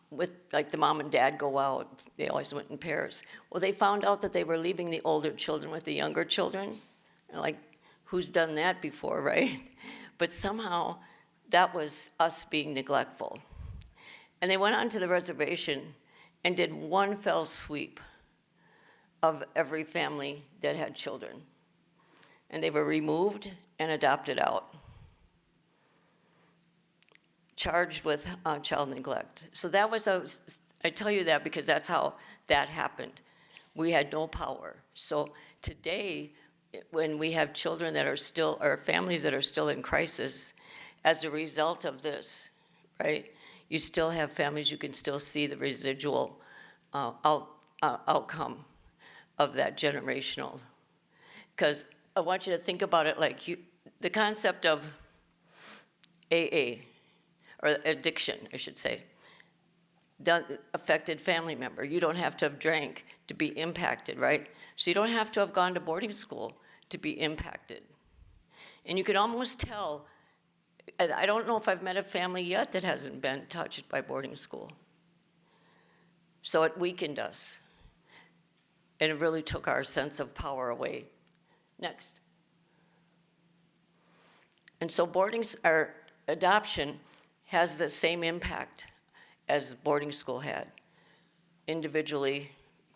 S7: with, like, the mom and dad go out. They always went in pairs. Well, they found out that they were leaving the older children with the younger children. Like, who's done that before, right? But somehow that was us being neglectful. And they went onto the reservation and did one fell sweep of every family that had children. And they were removed and adopted out, charged with child neglect. So that was I tell you that because that's how that happened. We had no power. So today, when we have children that are still, or families that are still in crisis, as a result of this, right, you still have families, you can still see the residual outcome of that generational. Because I want you to think about it like the concept of AA, or addiction, I should say. the affected family member. You don't have to have drank to be impacted, right? So you don't have to have gone to boarding school to be impacted. And you can almost tell, I don't know if I've met a family yet that hasn't been touched by boarding school. So it weakened us. And it really took our sense of power away. Next. And so our adoption has the same impact as boarding school had, individually,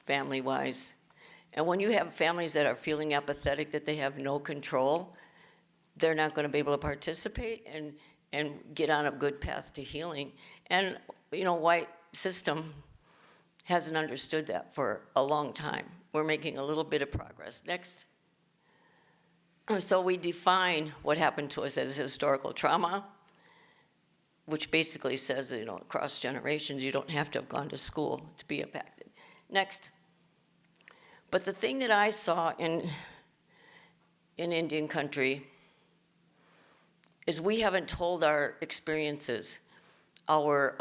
S7: family-wise. And when you have families that are feeling apathetic, that they have no control, they're not going to be able to participate and get on a good path to healing. And, white system hasn't understood that for a long time. We're making a little bit of progress. Next. So we define what happened to us as historical trauma, which basically says, across generations, you don't have to have gone to school to be impacted. Next. But the thing that I saw in Indian country is we haven't told our experiences. Our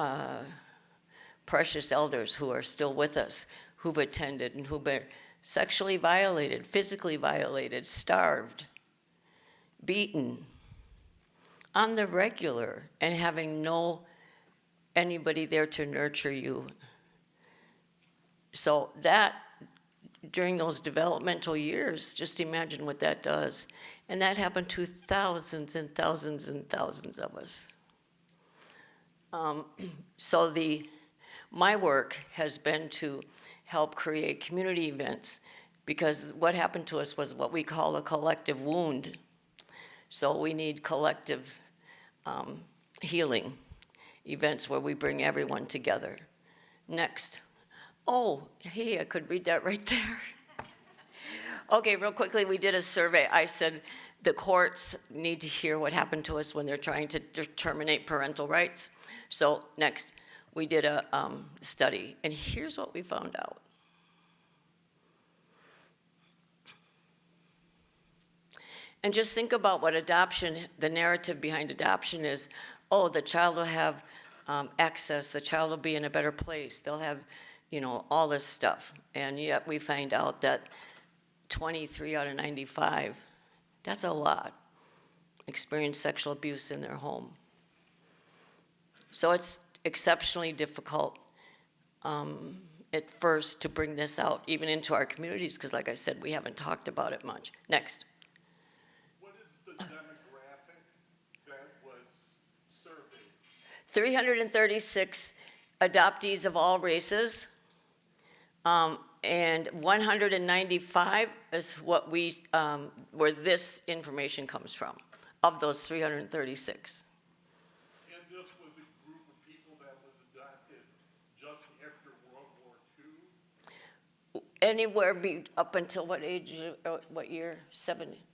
S7: precious elders who are still with us, who've attended and who've been sexually violated, physically violated, starved, beaten on the regular, and having anybody there to nurture you. So that, during those developmental years, just imagine what that does. And that happened to thousands and thousands and thousands of us. So my work has been to help create community events, because what happened to us was what we call a collective wound. So we need collective healing events where we bring everyone together. Next. Oh, hey, I could read that right there. Okay, real quickly, we did a survey. I said the courts need to hear what happened to us when they're trying to terminate parental rights. So next, we did a study, and here's what we found out. And just think about what adoption, the narrative behind adoption is. Oh, the child will have access, the child will be in a better place, they'll have, all this stuff. And yet we find out that 23 out of 95, that's a lot, experience sexual abuse in their home. So it's exceptionally difficult at first to bring this out, even into our communities, because like I said, we haven't talked about it much. Next.
S8: What is the demographic that was surveyed?
S7: 336 adoptees of all races, and 195 is what where this information comes from, of those 336.
S8: And this was a group of people that was adopted just after World War II?
S7: Anywhere up until what age, what year? 70?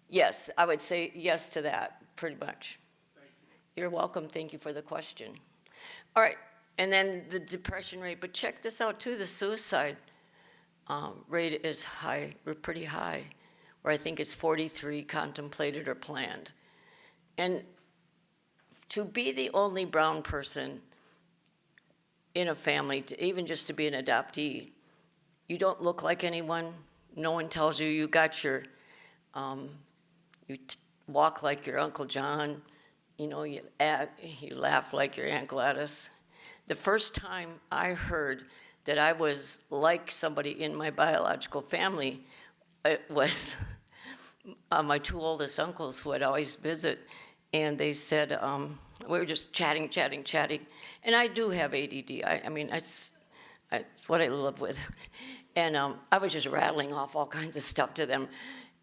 S7: Yes, I would say yes to that, pretty much.
S8: Thank you.
S7: You're welcome. Thank you for the question. All right, and then the depression rate. But check this out, too. The suicide rate is high, pretty high, where I think it's 43 contemplated or planned. And to be the only brown person in a family, even just to be an adoptee, you don't look like anyone. No one tells you you got your, walk like your Uncle John. You laugh like your Aunt Gladys. The first time I heard that I was like somebody in my biological family, it was my two oldest uncles who I'd always visit, and they said, we were just chatting, and I do have ADD. I mean, it's what I live with. And I was just rattling off all kinds of stuff to them,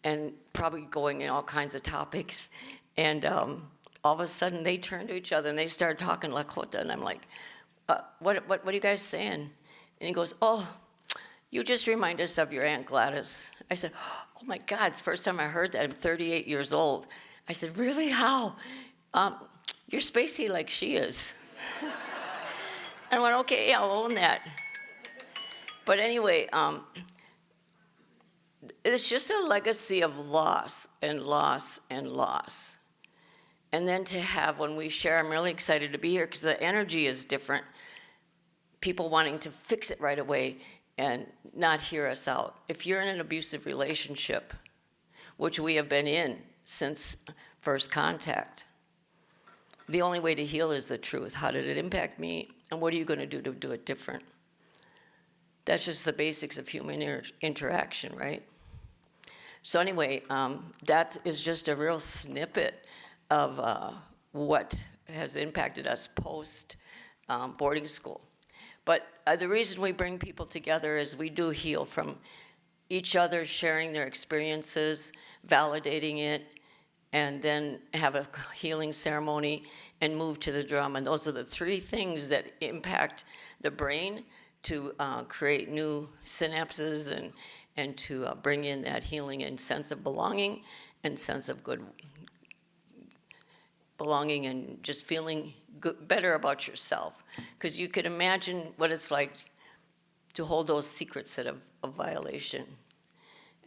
S7: and probably going in all kinds of topics, and all of a sudden, they turned to each other, and they started talking Lakota, and I'm like, what are you guys saying? And he goes, oh, you just remind us of your Aunt Gladys. I said, oh, my God, it's the first time I heard that. I'm 38 years old. I said, really? How? You're spacey like she is. I went, okay, I'll own that. But anyway, it's just a legacy of loss and loss and loss. And then to have, when we share, I'm really excited to be here because the energy is different. people wanting to fix it right away and not hear us out. If you're in an abusive relationship, which we have been in since first contact, the only way to heal is the truth. How did it impact me, and what are you going to do it different? That's just the basics of human interaction, right? So anyway, that is just a real snippet of what has impacted us post boarding school. But the reason we bring people together is we do heal from each other sharing their experiences, validating it, and then have a healing ceremony and move to the drum. And those are the three things that impact the brain to create new synapses and to bring in that healing and sense of belonging and sense of good belonging and just feeling good, better about yourself. Because you could imagine what it's like to hold those secrets that of violation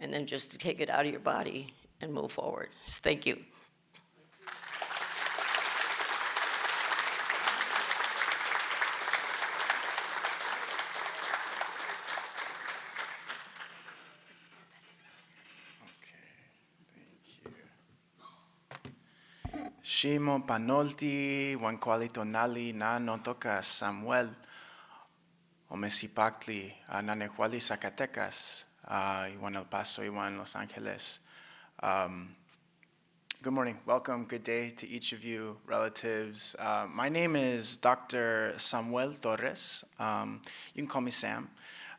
S7: and then just to take it out of your body and move forward. So thank you.
S9: Shimo panolti, wanqualito nali na notoka Samuel, omesipactli, nanehuali Zacatecas, Iwan El Paso, Iwan Los Angeles. Good morning, welcome, good day to each of you, relatives. My name is Dr. Samuel Torres. You can call me Sam.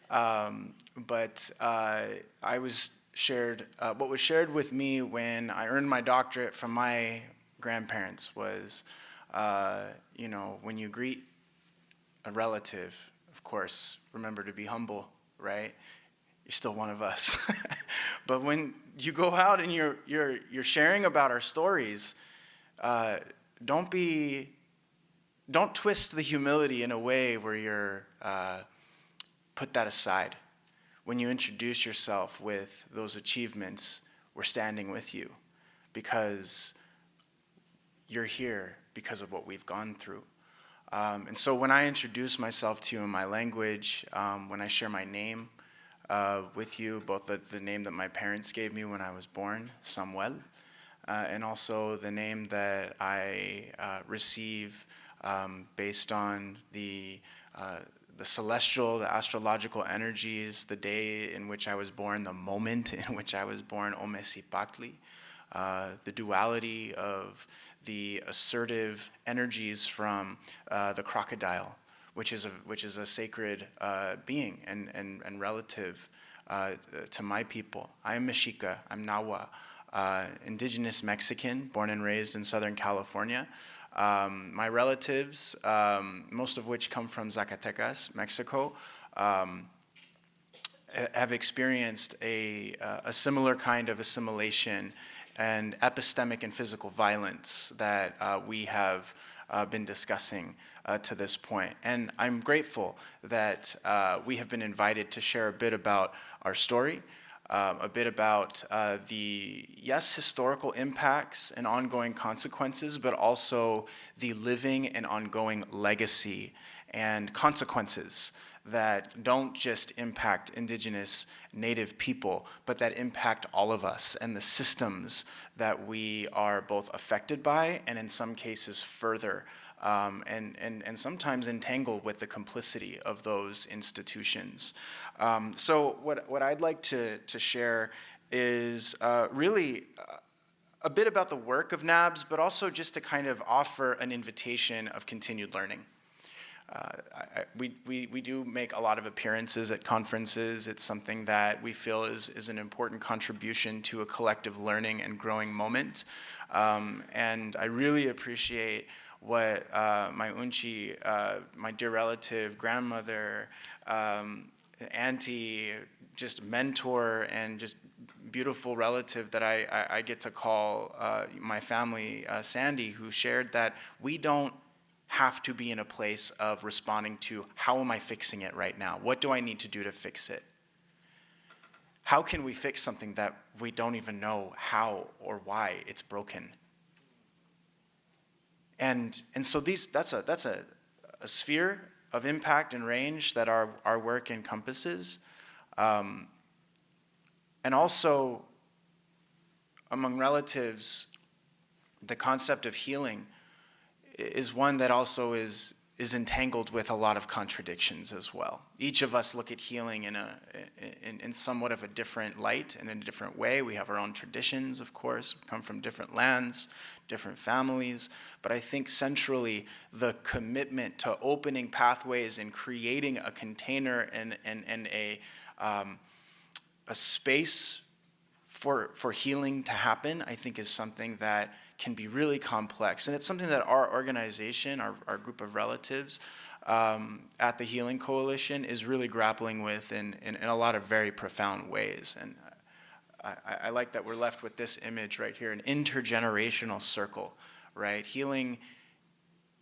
S9: But I was shared, what was shared with me when I earned my doctorate from my grandparents was, when you greet a relative, of course, remember to be humble, right? You're still one of us. But when you go out and you're sharing about our stories, don't twist the humility in a way where you're put that aside. When you introduce yourself with those achievements, we're standing with you because you're here because of what we've gone through. And so when I introduce myself to you in my language, when I share my name with you, both the name that my parents gave me when I was born, Samuel, and also the name that I receive based on the celestial, the astrological energies, the day in which I was born, the moment in which I was born, Omesipactli, the duality of the assertive energies from the crocodile, which is a sacred being and relative to my people. I am Mexica, I'm Nahua, indigenous Mexican, born and raised in Southern California. My relatives, most of which come from Zacatecas, Mexico, have experienced a similar kind of assimilation and epistemic and physical violence that we have been discussing to this point. And I'm grateful that we have been invited to share a bit about our story, a bit about the, yes, historical impacts and ongoing consequences, but also the living and ongoing legacy and consequences that don't just impact indigenous native people, but that impact all of us and the systems that we are both affected by and in some cases further and sometimes entangled with the complicity of those institutions. So what I'd like to share is really a bit about the work of NABS, but also just to kind of offer an invitation of continued learning. We do make a lot of appearances at conferences. It's something that we feel is an important contribution to a collective learning and growing moment. And I really appreciate what my unchi, my dear relative, grandmother, auntie, just mentor, and just beautiful relative that I get to call my family, Sandy, who shared that we don't have to be in a place of responding to how am I fixing it right now? What do I need to do to fix it? How can we fix something that we don't even know how or why it's broken? And so that's a sphere of impact and range that our work encompasses. And also, among relatives, the concept of healing is one that also is entangled with a lot of contradictions as well. Each of us look at healing in somewhat of a different light and in a different way. We have our own traditions, of course, we come from different lands, different families, but I think centrally the commitment to opening pathways and creating a container and a space for healing to happen, I think is something that can be really complex. And it's something that our organization, our group of relatives at the Healing Coalition is really grappling with in a lot of very profound ways. And I like that we're left with this image right here, an intergenerational circle, right? Healing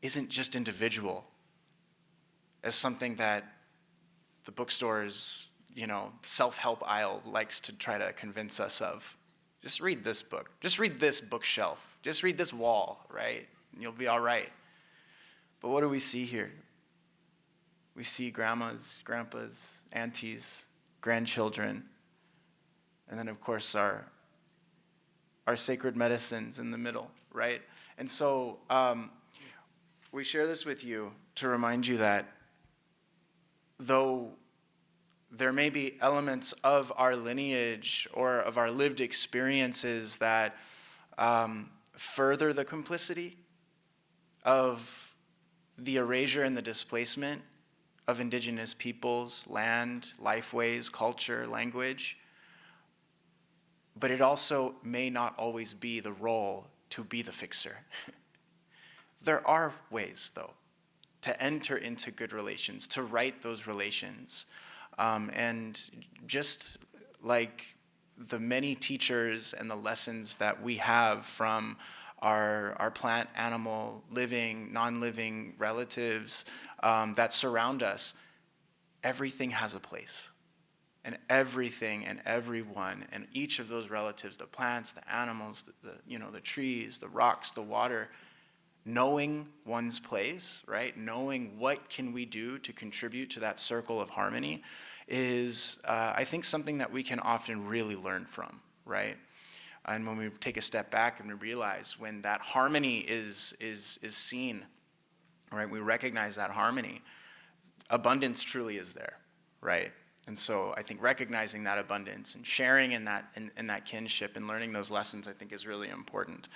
S9: isn't just individual, as something that the bookstore's, self-help aisle likes to try to convince us of. Just read this book. Just read this bookshelf. Just read this wall, right? And you'll be all right. But what do we see here? We see grandmas, grandpas, aunties, grandchildren, and then, of course, our sacred medicines in the middle, right? And so we share this with you to remind you that though there may be elements of our lineage or of our lived experiences that further the complicity of the erasure and the displacement of indigenous peoples, land, lifeways, culture, language. But it also may not always be the role to be the fixer. There are ways, though, to enter into good relations, to right those relations. And just like the many teachers and the lessons that we have from our plant, animal, living, non-living relatives that surround us, everything has a place. And everything and everyone and each of those relatives, the plants, the animals, the trees, the rocks, the water, knowing one's place, right? Knowing what can we do to contribute to that circle of harmony is, I think, something that we can often really learn from, right? And when we take a step back and we realize when that harmony is seen, right? We recognize that harmony. Abundance truly is there, right? And so I think recognizing that abundance and sharing in that kinship and learning those lessons, I think, is really important.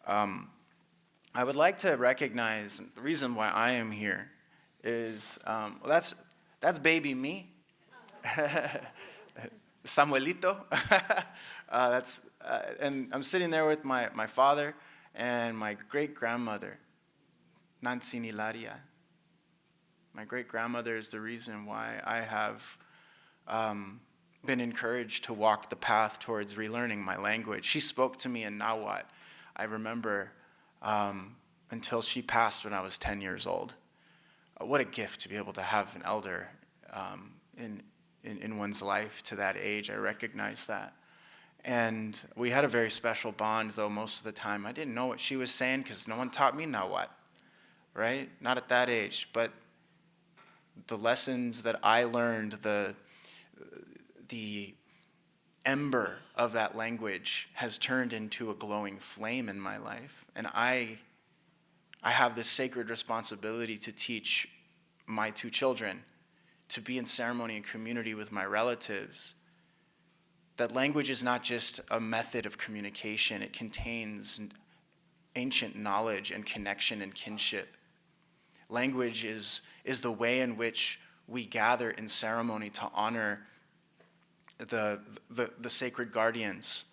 S9: I would like to recognize the reason why I am here is, that's baby me, Samuelito. And I'm sitting there with my father and my great-grandmother, Nancy Hilaria. My great-grandmother is the reason why I have been encouraged to walk the path towards relearning my language. She spoke to me in Nahuatl, I remember, until she passed when I was 10 years old. What a gift to be able to have an elder in one's life to that age. I recognize that. And we had a very special bond, though most of the time I didn't know what she was saying because no one taught me Nahuatl, right? Not at that age. But the lessons that I learned, the ember of that language has turned into a glowing flame in my life. And I have this sacred responsibility to teach my two children, to be in ceremony and community with my relatives, that language is not just a method of communication. It contains ancient knowledge and connection and kinship. Language is the way in which we gather in ceremony to honor the sacred guardians,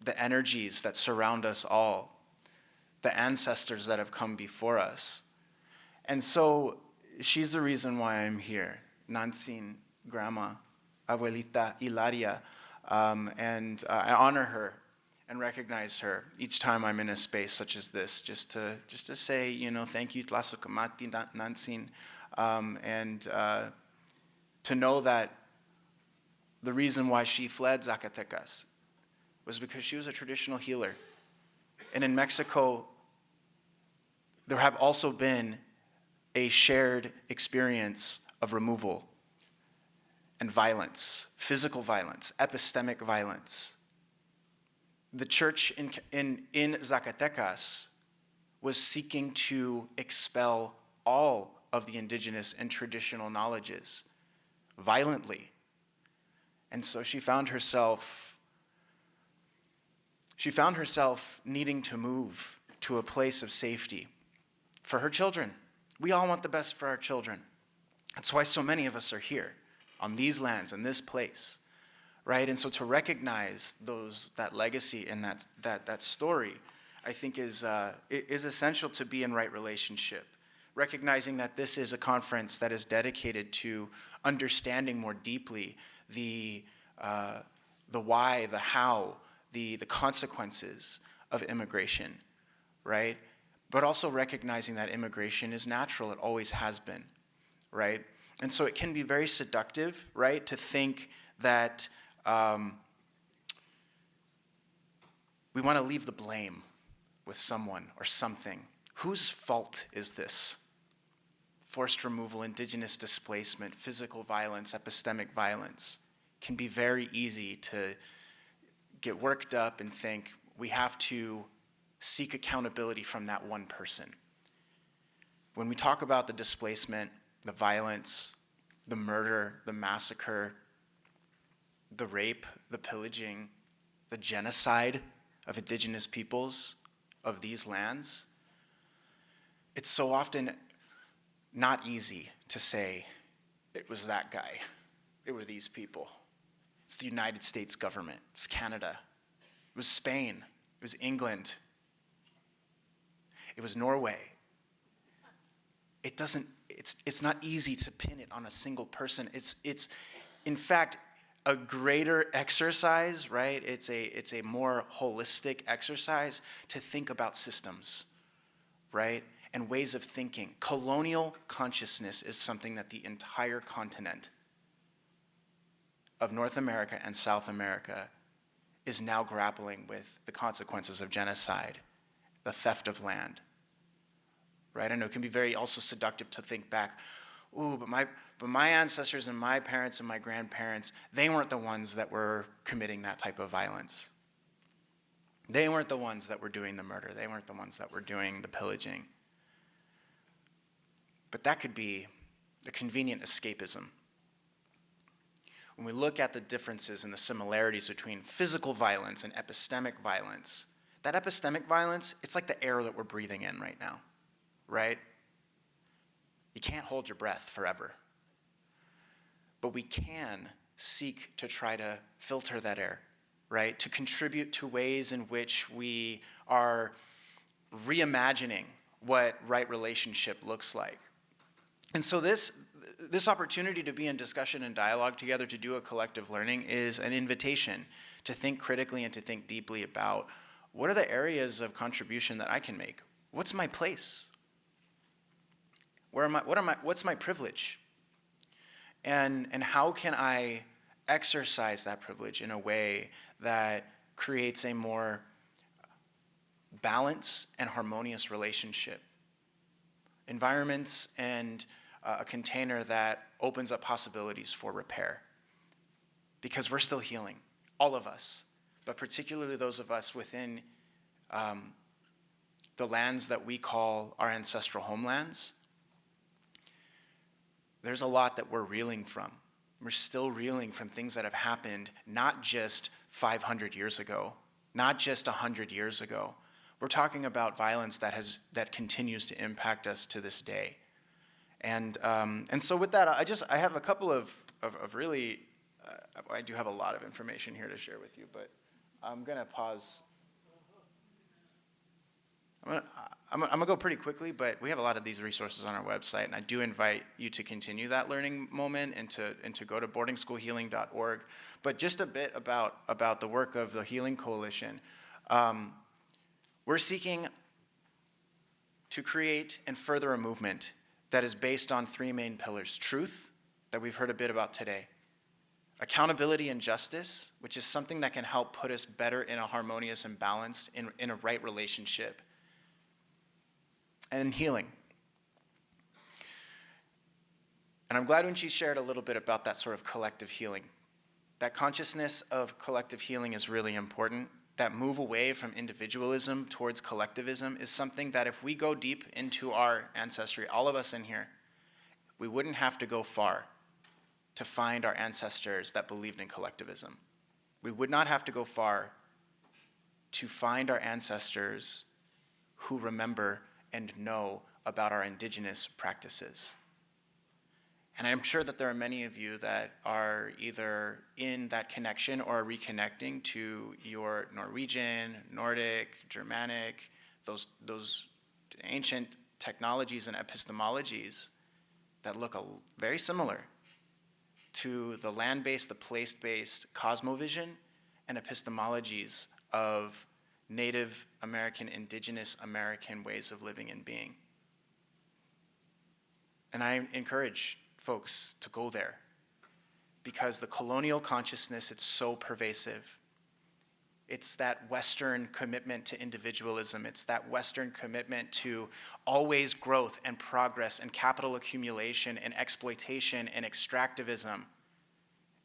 S9: the energies that surround us all, the ancestors that have come before us. And so she's the reason why I'm here, Nancy, Grandma, Abuelita Hilaria, and I honor her and recognize her each time I'm in a space such as this, just to say, thank you, Tlasukamati, Nancy, and to know that the reason why she fled Zacatecas was because she was a traditional healer. And in Mexico, there have also been a shared experience of removal and violence, physical violence, epistemic violence. The church in Zacatecas was seeking to expel all of the indigenous and traditional knowledges violently. And so she found herself needing to move to a place of safety for her children. We all want the best for our children. That's why so many of us are here on these lands, in this place, right? And so to recognize that legacy and that story, I think is essential to be in right relationship. Recognizing that this is a conference that is dedicated to understanding more deeply the why, the how, the consequences of immigration, right? But also recognizing that immigration is natural, it always has been, right? And so it can be very seductive, right, to think that we want to leave the blame with someone or something. Whose fault is this? Forced removal, indigenous displacement, physical violence, epistemic violence. Can be very easy to get worked up and think we have to seek accountability from that one person. When we talk about the displacement, the violence, the murder, the massacre, the rape, the pillaging, the genocide of indigenous peoples of these lands, it's so often not easy to say, it was that guy, it were these people. It's the United States government, it's Canada, it was Spain, it was England, it was Norway. It's not easy to pin it on a single person. It's in fact a greater exercise, right? It's a more holistic exercise to think about systems, right? And ways of thinking. Colonial consciousness is something that the entire continent of North America and South America is now grappling with the consequences of genocide, the theft of land. Right? I know it can be very also seductive to think back, ooh, but my ancestors and my parents and my grandparents, they weren't the ones that were committing that type of violence. They weren't the ones that were doing the murder. They weren't the ones that were doing the pillaging. But that could be a convenient escapism. When we look at the differences and the similarities between physical violence and epistemic violence, that epistemic violence, it's like the air that we're breathing in right now. Right? You can't hold your breath forever. But we can seek to try to filter that air, right? To contribute to ways in which we are reimagining what right relationship looks like. And so this opportunity to be in discussion and dialogue together, to do a collective learning, is an invitation to think critically and to think deeply about what are the areas of contribution that I can make? What's my place? What's my privilege? And how can I exercise that privilege in a way that creates a more balanced and harmonious relationship? Environments and a container that opens up possibilities for repair. Because we're still healing, all of us, but particularly those of us within the lands that we call our ancestral homelands. There's a lot that we're reeling from. We're still reeling from things that have happened not just 500 years ago, not just 100 years ago. We're talking about violence that continues to impact us to this day. And so with that, I have a couple of really, I do have a lot of information here to share with you, but I'm going to pause. I'm going to go pretty quickly, but we have a lot of these resources on our website, and I do invite you to continue that learning moment and to go to boardingschoolhealing.org. But just a bit about the work of the Healing Coalition. We're seeking to create and further a movement that is based on three main pillars: truth, that we've heard a bit about today; accountability and justice, which is something that can help put us better in a harmonious and balanced, in a right relationship; and healing. And I'm glad when she shared a little bit about that sort of collective healing. That consciousness of collective healing is really important. That move away from individualism towards collectivism is something that if we go deep into our ancestry, all of us in here, we wouldn't have to go far to find our ancestors that believed in collectivism. We would not have to go far to find our ancestors who remember and know about our indigenous practices. And I'm sure that there are many of you that are either in that connection or are reconnecting to your Norwegian, Nordic, Germanic, those ancient technologies and epistemologies that look very similar to the land-based, the place-based cosmovision and epistemologies of Native American, Indigenous American ways of living and being. And I encourage folks to go there because the colonial consciousness, it's so pervasive. It's that Western commitment to individualism. It's that Western commitment to always growth and progress and capital accumulation and exploitation and extractivism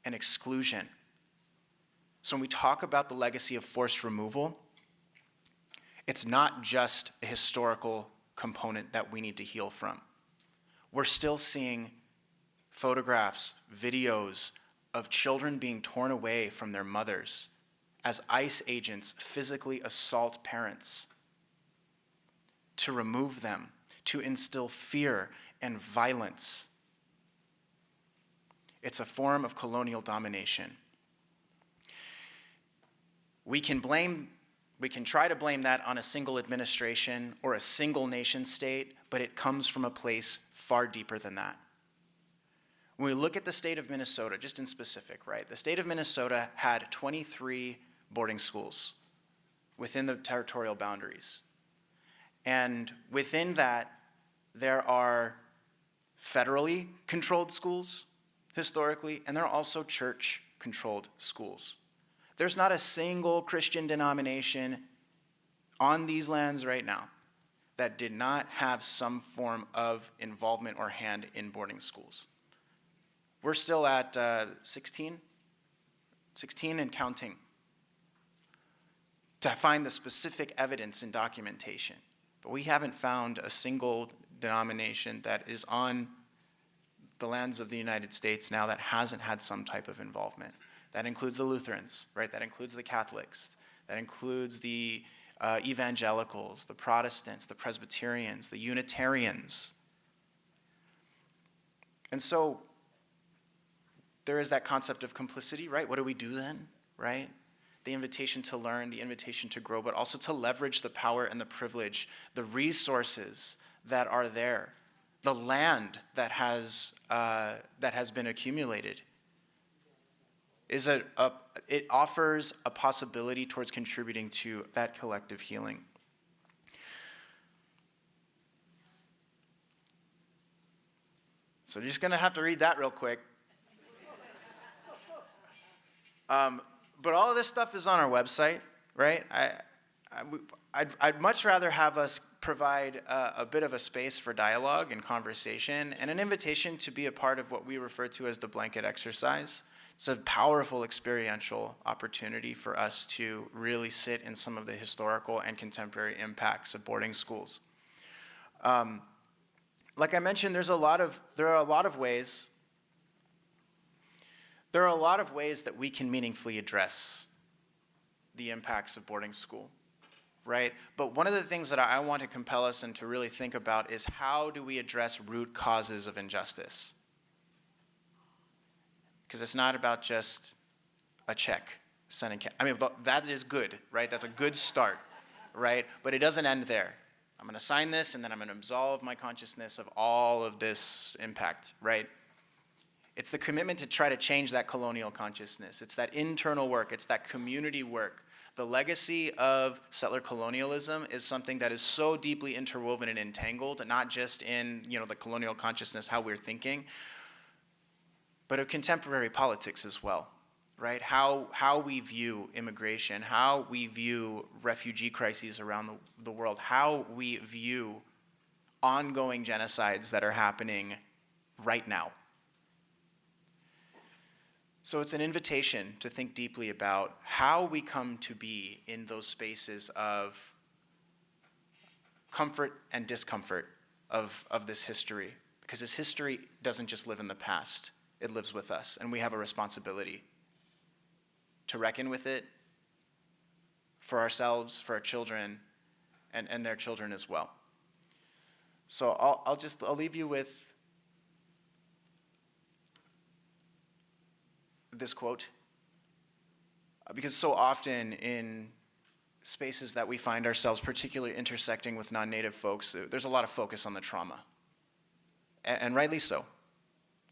S9: and exclusion. So when we talk about the legacy of forced removal, it's not just a historical component that we need to heal from. We're still seeing photographs, videos of children being torn away from their mothers as ICE agents physically assault parents to remove them, to instill fear and violence. It's a form of colonial domination. We can try to blame that on a single administration or a single nation state, but it comes from a place far deeper than that. When we look at the state of Minnesota, just in specific, right? The state of Minnesota had 23 boarding schools within the territorial boundaries. And within that, there are federally controlled schools, historically, and there are also church-controlled schools. There's not a single Christian denomination on these lands right now that did not have some form of involvement or hand in boarding schools. We're still at 16 and counting to find the specific evidence and documentation. But we haven't found a single denomination that is on the lands of the United States now that hasn't had some type of involvement. That includes the Lutherans, right? That includes the Catholics. That includes the evangelicals, the Protestants, the Presbyterians, the Unitarians. And so there is that concept of complicity, right? What do we do then, right? The invitation to learn, the invitation to grow, but also to leverage the power and the privilege, the resources that are there, the land that has been accumulated. It offers a possibility towards contributing to that collective healing. So you're just going to have to read that real quick. But all of this stuff is on our website, right? I'd much rather have us provide a bit of a space for dialogue and conversation and an invitation to be a part of what we refer to as the blanket exercise. It's a powerful experiential opportunity for us to really sit in some of the historical and contemporary impacts of boarding schools. Like I mentioned, there are a lot of ways that we can meaningfully address the impacts of boarding school, right? But one of the things that I want to compel us and to really think about is how do we address root causes of injustice? Because it's not about just a check. That is good, right? That's a good start, right? But it doesn't end there. I'm going to sign this, and then I'm going to absolve my consciousness of all of this impact, right? It's the commitment to try to change that colonial consciousness. It's that internal work. It's that community work. The legacy of settler colonialism is something that is so deeply interwoven and entangled, not just in the colonial consciousness, how we're thinking, but of contemporary politics as well, right? How we view immigration, how we view refugee crises around the world, how we view ongoing genocides that are happening right now, So it's an invitation to think deeply about how we come to be in those spaces of comfort and discomfort of this history. Because this history doesn't just live in the past, it lives with us, and we have a responsibility to reckon with it for ourselves, for our children, and their children as well. So I'll leave you with this quote, because so often in spaces that we find ourselves particularly intersecting with non-native folks, there's a lot of focus on the trauma, and rightly so,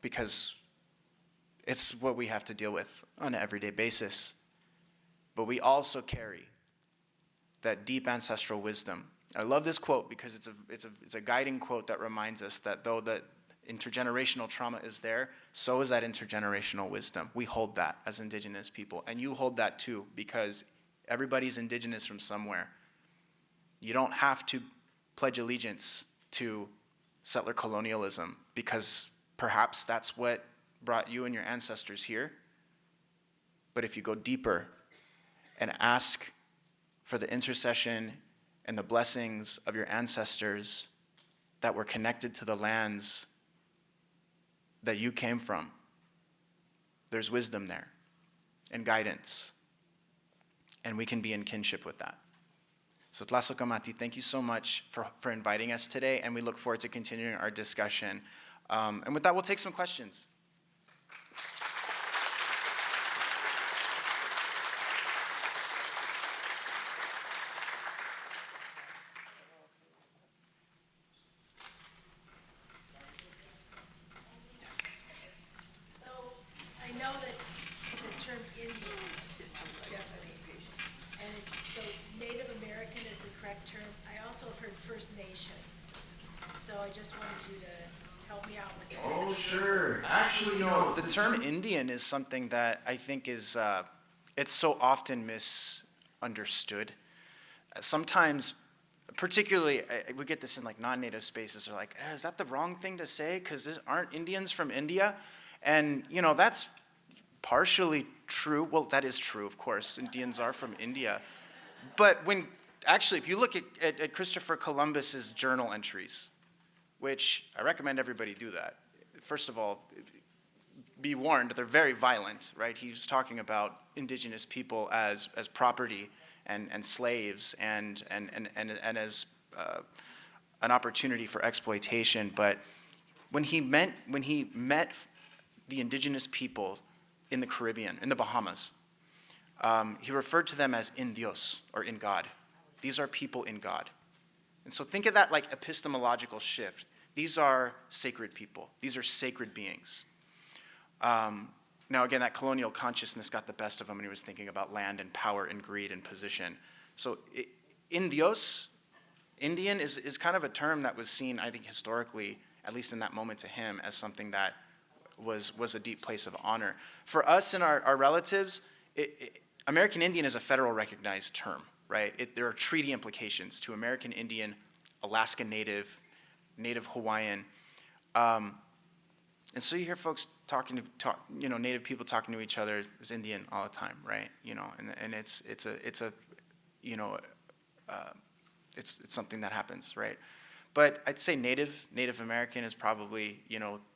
S9: because it's what we have to deal with on an everyday basis. But we also carry that deep ancestral wisdom. I love this quote because it's a guiding quote that reminds us that though that intergenerational trauma is there, so is that intergenerational wisdom. We hold that as Indigenous people, and you hold that too, because everybody's Indigenous from somewhere. You don't have to pledge allegiance to settler colonialism because perhaps that's what brought you and your ancestors here. But if you go deeper and ask for the intercession and the blessings of your ancestors that were connected to the lands that you came from, there's wisdom there and guidance, and we can be in kinship with that. So Tlasokamati, thank you so much for inviting us today, and we look forward to continuing our discussion. And with that, we'll take some questions.
S10: So I know that the term Indians definitely, so Native American is the correct term. I also have heard First Nation. So I just wanted you to help me out with that.
S9: Oh, sure. Actually, no. The term Indian is something that I think is, it's so often misunderstood. Sometimes, particularly, we get this in like non-native spaces, they're like, is that the wrong thing to say? Because aren't Indians from India? And, that's partially true. Well, that is true, of course. Indians are from India. But if you look at Christopher Columbus's journal entries, which I recommend everybody do that. First of all, be warned, they're very violent, right? He's talking about Indigenous people as property and slaves and as an opportunity for exploitation. But when he met the Indigenous people in the Caribbean, in the Bahamas, he referred to them as in Dios, or in God. These are people in God. And so think of that like epistemological shift. These are sacred people. These are sacred beings. Now, again, that colonial consciousness got the best of him when he was thinking about land and power and greed and position. So Indios, Indian, is kind of a term that was seen, I think, historically, at least in that moment to him, as something that was a deep place of honor. For us and our relatives, American Indian is a federal recognized term, right? There are treaty implications to American Indian, Alaska Native, Native Hawaiian. And so you hear folks Native people talking to each other as Indian all the time, right? And it's something that happens, right? But I'd say Native American is probably,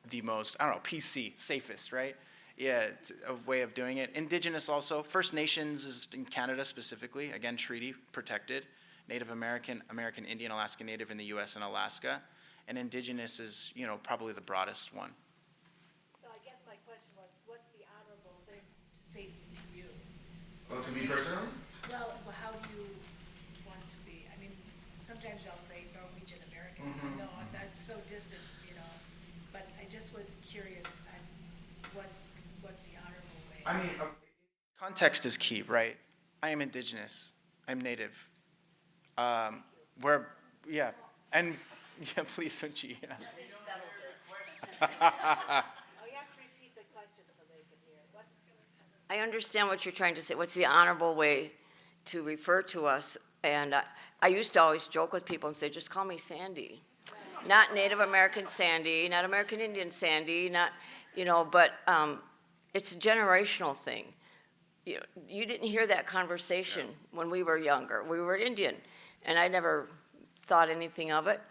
S9: the most, PC, safest, right? Yeah, it's a way of doing it. Indigenous also. First Nations is in Canada specifically, again, treaty protected. Native American, American Indian, Alaska Native in the US and Alaska. And Indigenous is, probably the broadest one.
S10: So I guess my question was, what's the honorable thing to say to you?
S9: Oh, to me personally?
S10: Well, how do you want to be? I mean, sometimes I'll say Norwegian American, no, I'm so distant, but I just was curious, what's the honorable way?
S9: I mean, context is key, right? I am Indigenous. I'm Native. And yeah, please don't you? Yeah.
S10: Oh, you have to repeat the question so they can hear.
S7: I understand what you're trying to say. What's the honorable way to refer to us? And I used to always joke with people and say, just call me Sandy. Not Native American Sandy, not American Indian Sandy, not, but it's a generational thing. You didn't hear that conversation when we were younger. We were Indian, and I never thought anything of it.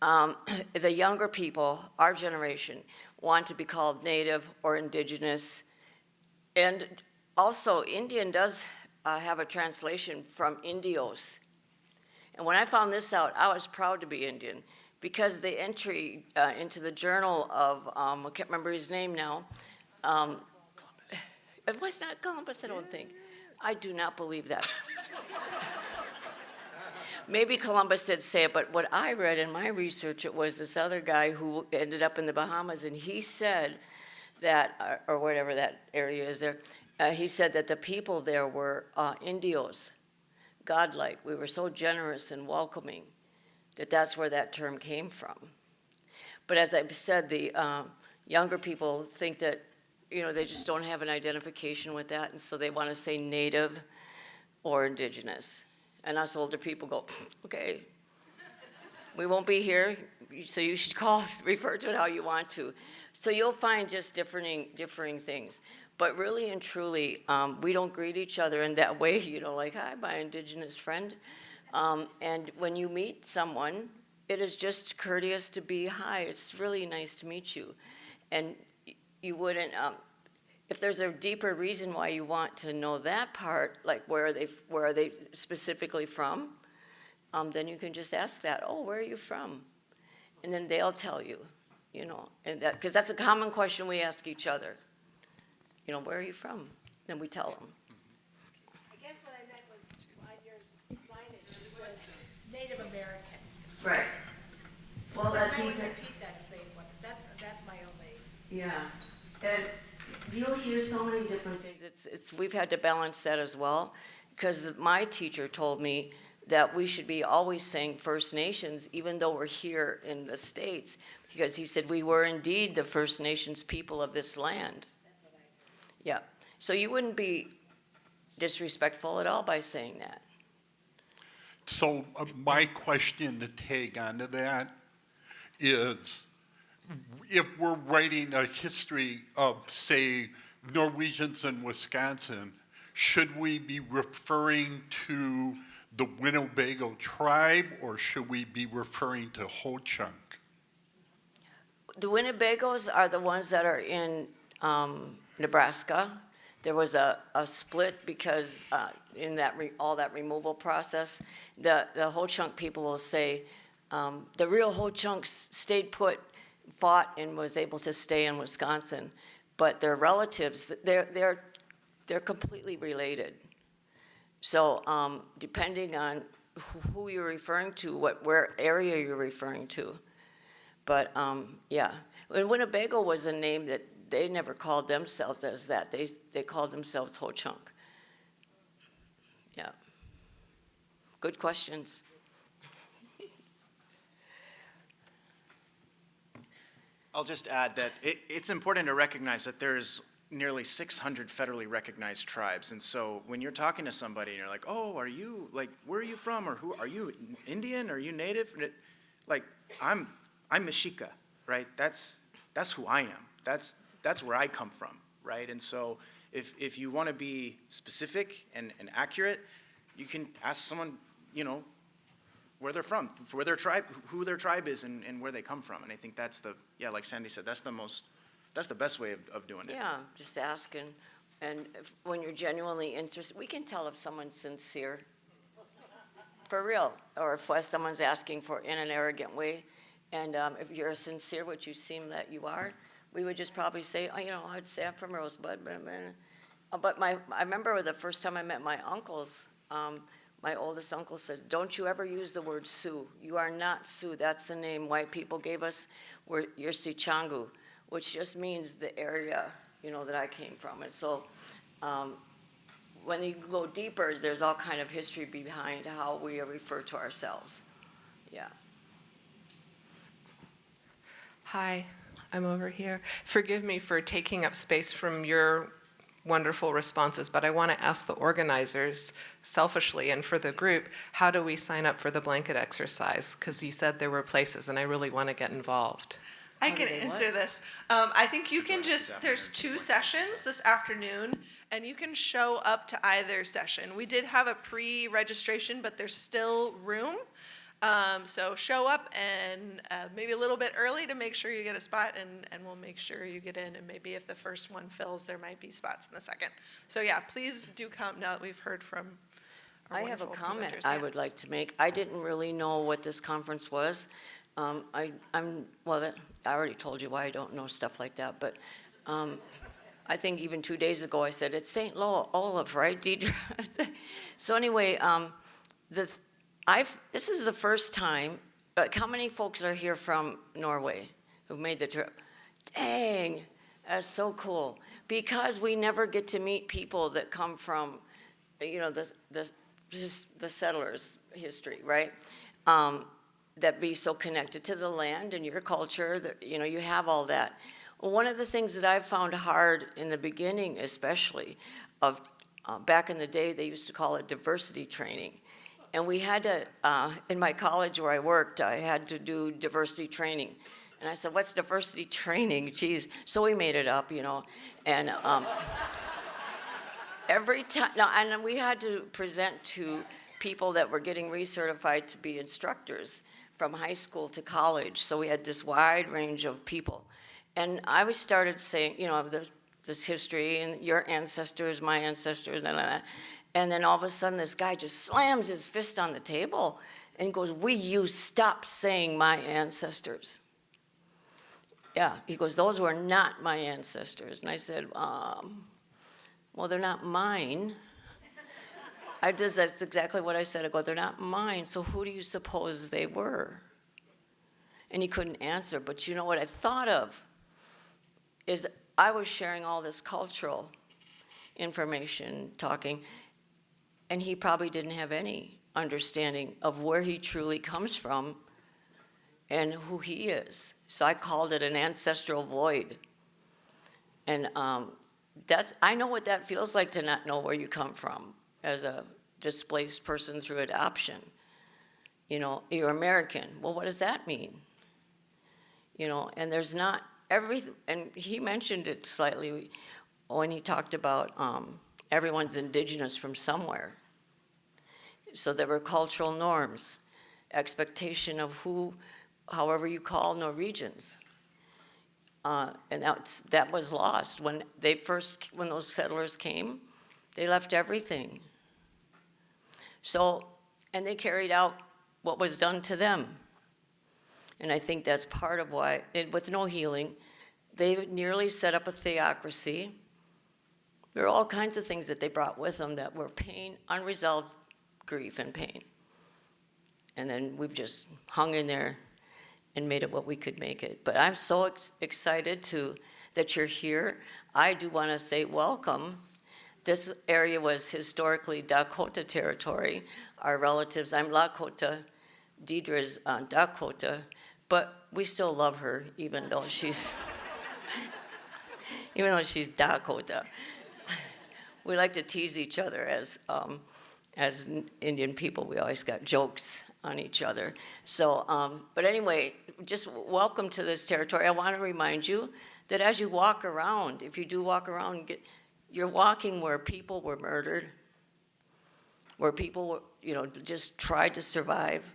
S7: The younger people, our generation, want to be called native or indigenous. And also, Indian does have a translation from Indios. And when I found this out, I was proud to be Indian, because the entry into the journal of, I can't remember his name now, it was not Columbus, I don't think. I do not believe that. Maybe Columbus did say it, but what I read in my research, it was this other guy who ended up in the Bahamas, and he said that, or whatever that area is there, he said that the people there were Indios, godlike. We were so generous and welcoming that that's where that term came from. But as I've said, the younger people think that, they just don't have an identification with that, and so they want to say native or indigenous. And us older people go, okay, we won't be here, so you should refer to it how you want to. So you'll find just differing things. But really and truly, we don't greet each other in that way, like, hi, my indigenous friend. And when you meet someone, it is just courteous to be, hi, it's really nice to meet you. And you wouldn't, if there's a deeper reason why you want to know that part, like where are they specifically from, then you can just ask that, oh, where are you from? And then they'll tell you, and because that's a common question we ask each other. Where are you from? Then we tell them.
S10: I guess what I meant was on your signage, it says Native American.
S7: Right. Well,
S10: So I
S7: that's
S10: might
S7: easy.
S10: repeat that if they want, that's my only.
S7: Yeah, and you'll hear so many different things. We've had to balance that as well, because my teacher told me that we should be always saying First Nations, even though we're here in the States, because he said we were indeed the First Nations people of this land. Yeah, so you wouldn't be disrespectful at all by saying that.
S8: So my question to tag onto that is, if we're writing a history of, say, Norwegians in Wisconsin, should we be referring to the Winnebago tribe, or should we be referring to Ho-Chunk?
S7: The Winnebagos are the ones that are in Nebraska. There was a split because in that all that removal process, the Ho-Chunk people will say the real Ho-Chunks stayed put, fought, and was able to stay in Wisconsin, but their relatives, they're completely related. So depending on who you're referring to, where area you're referring to, but yeah, and Winnebago was a name that they never called themselves as that. They called themselves Ho-Chunk. Yeah. Good questions.
S9: I'll just add that it's important to recognize that there's nearly 600 federally recognized tribes. And so when you're talking to somebody and you're like, oh, are you, like, where are you from? Or who, are you Indian? Are you native? Like, I'm Mexica, right? That's who I am. That's where I come from, right? And so if you want to be specific and accurate, you can ask someone, where they're from, where their tribe, who their tribe is, and where they come from. And I think that's like Sandy said, that's the best way of doing it.
S7: Yeah, just asking. And when you're genuinely interested, we can tell if someone's sincere, for real, or if someone's asking for in an arrogant way. And if you're sincere, which you seem that you are, we would just probably say, I'd say I'm from Rosebud. But I remember the first time I met my uncles, my oldest uncle said, don't you ever use the word Sioux. You are not Sioux. That's the name white people gave us. You're Sichangu, which just means the area, that I came from. And so when you go deeper, there's all kind of history behind how we refer to ourselves. Yeah.
S4: Hi, I'm over here. Forgive me for taking up space from your wonderful responses, but I want to ask the organizers, selfishly and for the group, how do we sign up for the blanket exercise? Because you said there were places, and I really want to get involved. I
S7: How do
S4: can
S7: they what?
S4: answer this. I think you can just, there's 2 sessions this afternoon, and you can show up to either session. We did have a pre-registration, but there's still room. So show up and maybe a little bit early to make sure you get a spot, and we'll make sure you get in. And maybe if the first one fills, there might be spots in the second. So yeah, please do come now that we've heard from our
S7: I have a
S4: wonderful
S7: comment
S4: presenters.
S7: I
S4: Yeah.
S7: would like to make. I didn't really know what this conference was. I already told you why I don't know stuff like that, but I think even 2 days ago I said, it's St. Olaf, right, Deidre? So anyway, this is the first time, how many folks are here from Norway who've made the trip? Dang, that's so cool. Because we never get to meet people that come from, the settlers' history, right? That be so connected to the land and your culture, that, you have all that. One of the things that I found hard in the beginning, especially, of back in the day, they used to call it diversity training. And we had to, in my college where I worked, I had to do diversity training. And I said, what's diversity training? Geez. So we made it up, and every time, and we had to present to people that were getting recertified to be instructors from high school to college. So we had this wide range of people. And I was started saying, this history and your ancestors, my ancestors, and then all of a sudden this guy just slams his fist on the table and goes, you stop saying my ancestors. Yeah, he goes, those were not my ancestors. And I said, well, they're not mine. That's exactly what I said. I go, they're not mine, so who do you suppose they were? And he couldn't answer, but you know what I thought of is I was sharing all this cultural information, talking, and he probably didn't have any understanding of where he truly comes from and who he is. So I called it an ancestral void. And I know what that feels like, to not know where you come from as a displaced person through adoption. You're American. Well, what does that mean? And there's not everything, and he mentioned it slightly when he talked about everyone's indigenous from somewhere. So there were cultural norms, expectation of however you call Norwegians. And that was lost. When those settlers came, they left everything. So, and they carried out what was done to them. And I think that's part of why, with no healing, they nearly set up a theocracy. There are all kinds of things that they brought with them that were pain, unresolved grief and pain. And then we've just hung in there and made it what we could make it. But I'm so excited that you're here. I do want to say welcome. This area was historically Dakota territory. Our relatives, I'm Lakota, Deidre's Dakota, but we still love her even though she's Dakota. We like to tease each other as Indian people. We always got jokes on each other. So, but anyway, just welcome to this territory. I want to remind you that as you walk around, if you do walk around, you're walking where people were murdered, where people were, just tried to survive.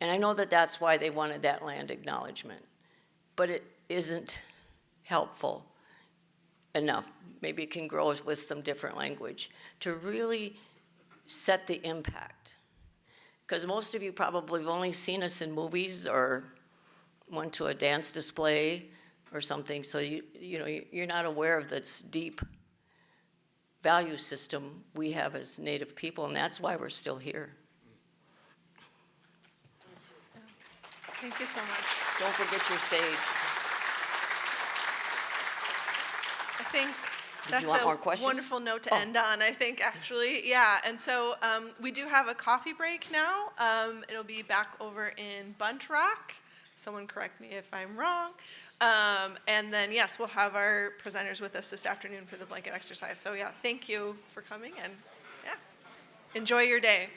S7: And I know that that's why they wanted that land acknowledgement, but it isn't helpful enough. Maybe it can grow with some different language to really set the impact. Because most of you probably have only seen us in movies or went to a dance display or something, so you're not aware of this deep value system we have as Native people, and that's why we're still here.
S4: Thank you so much.
S7: Don't forget your sage.
S4: I think
S7: Did
S4: that's
S7: you want
S4: a
S7: more questions?
S4: wonderful note to end on, I think, actually. Yeah, and so we do have a coffee break now. It'll be back over in Bunt Rock. Someone correct me if I'm wrong. And then, yes, we'll have our presenters with us this afternoon for the blanket exercise. So, yeah, thank you for coming, and, yeah, enjoy your day.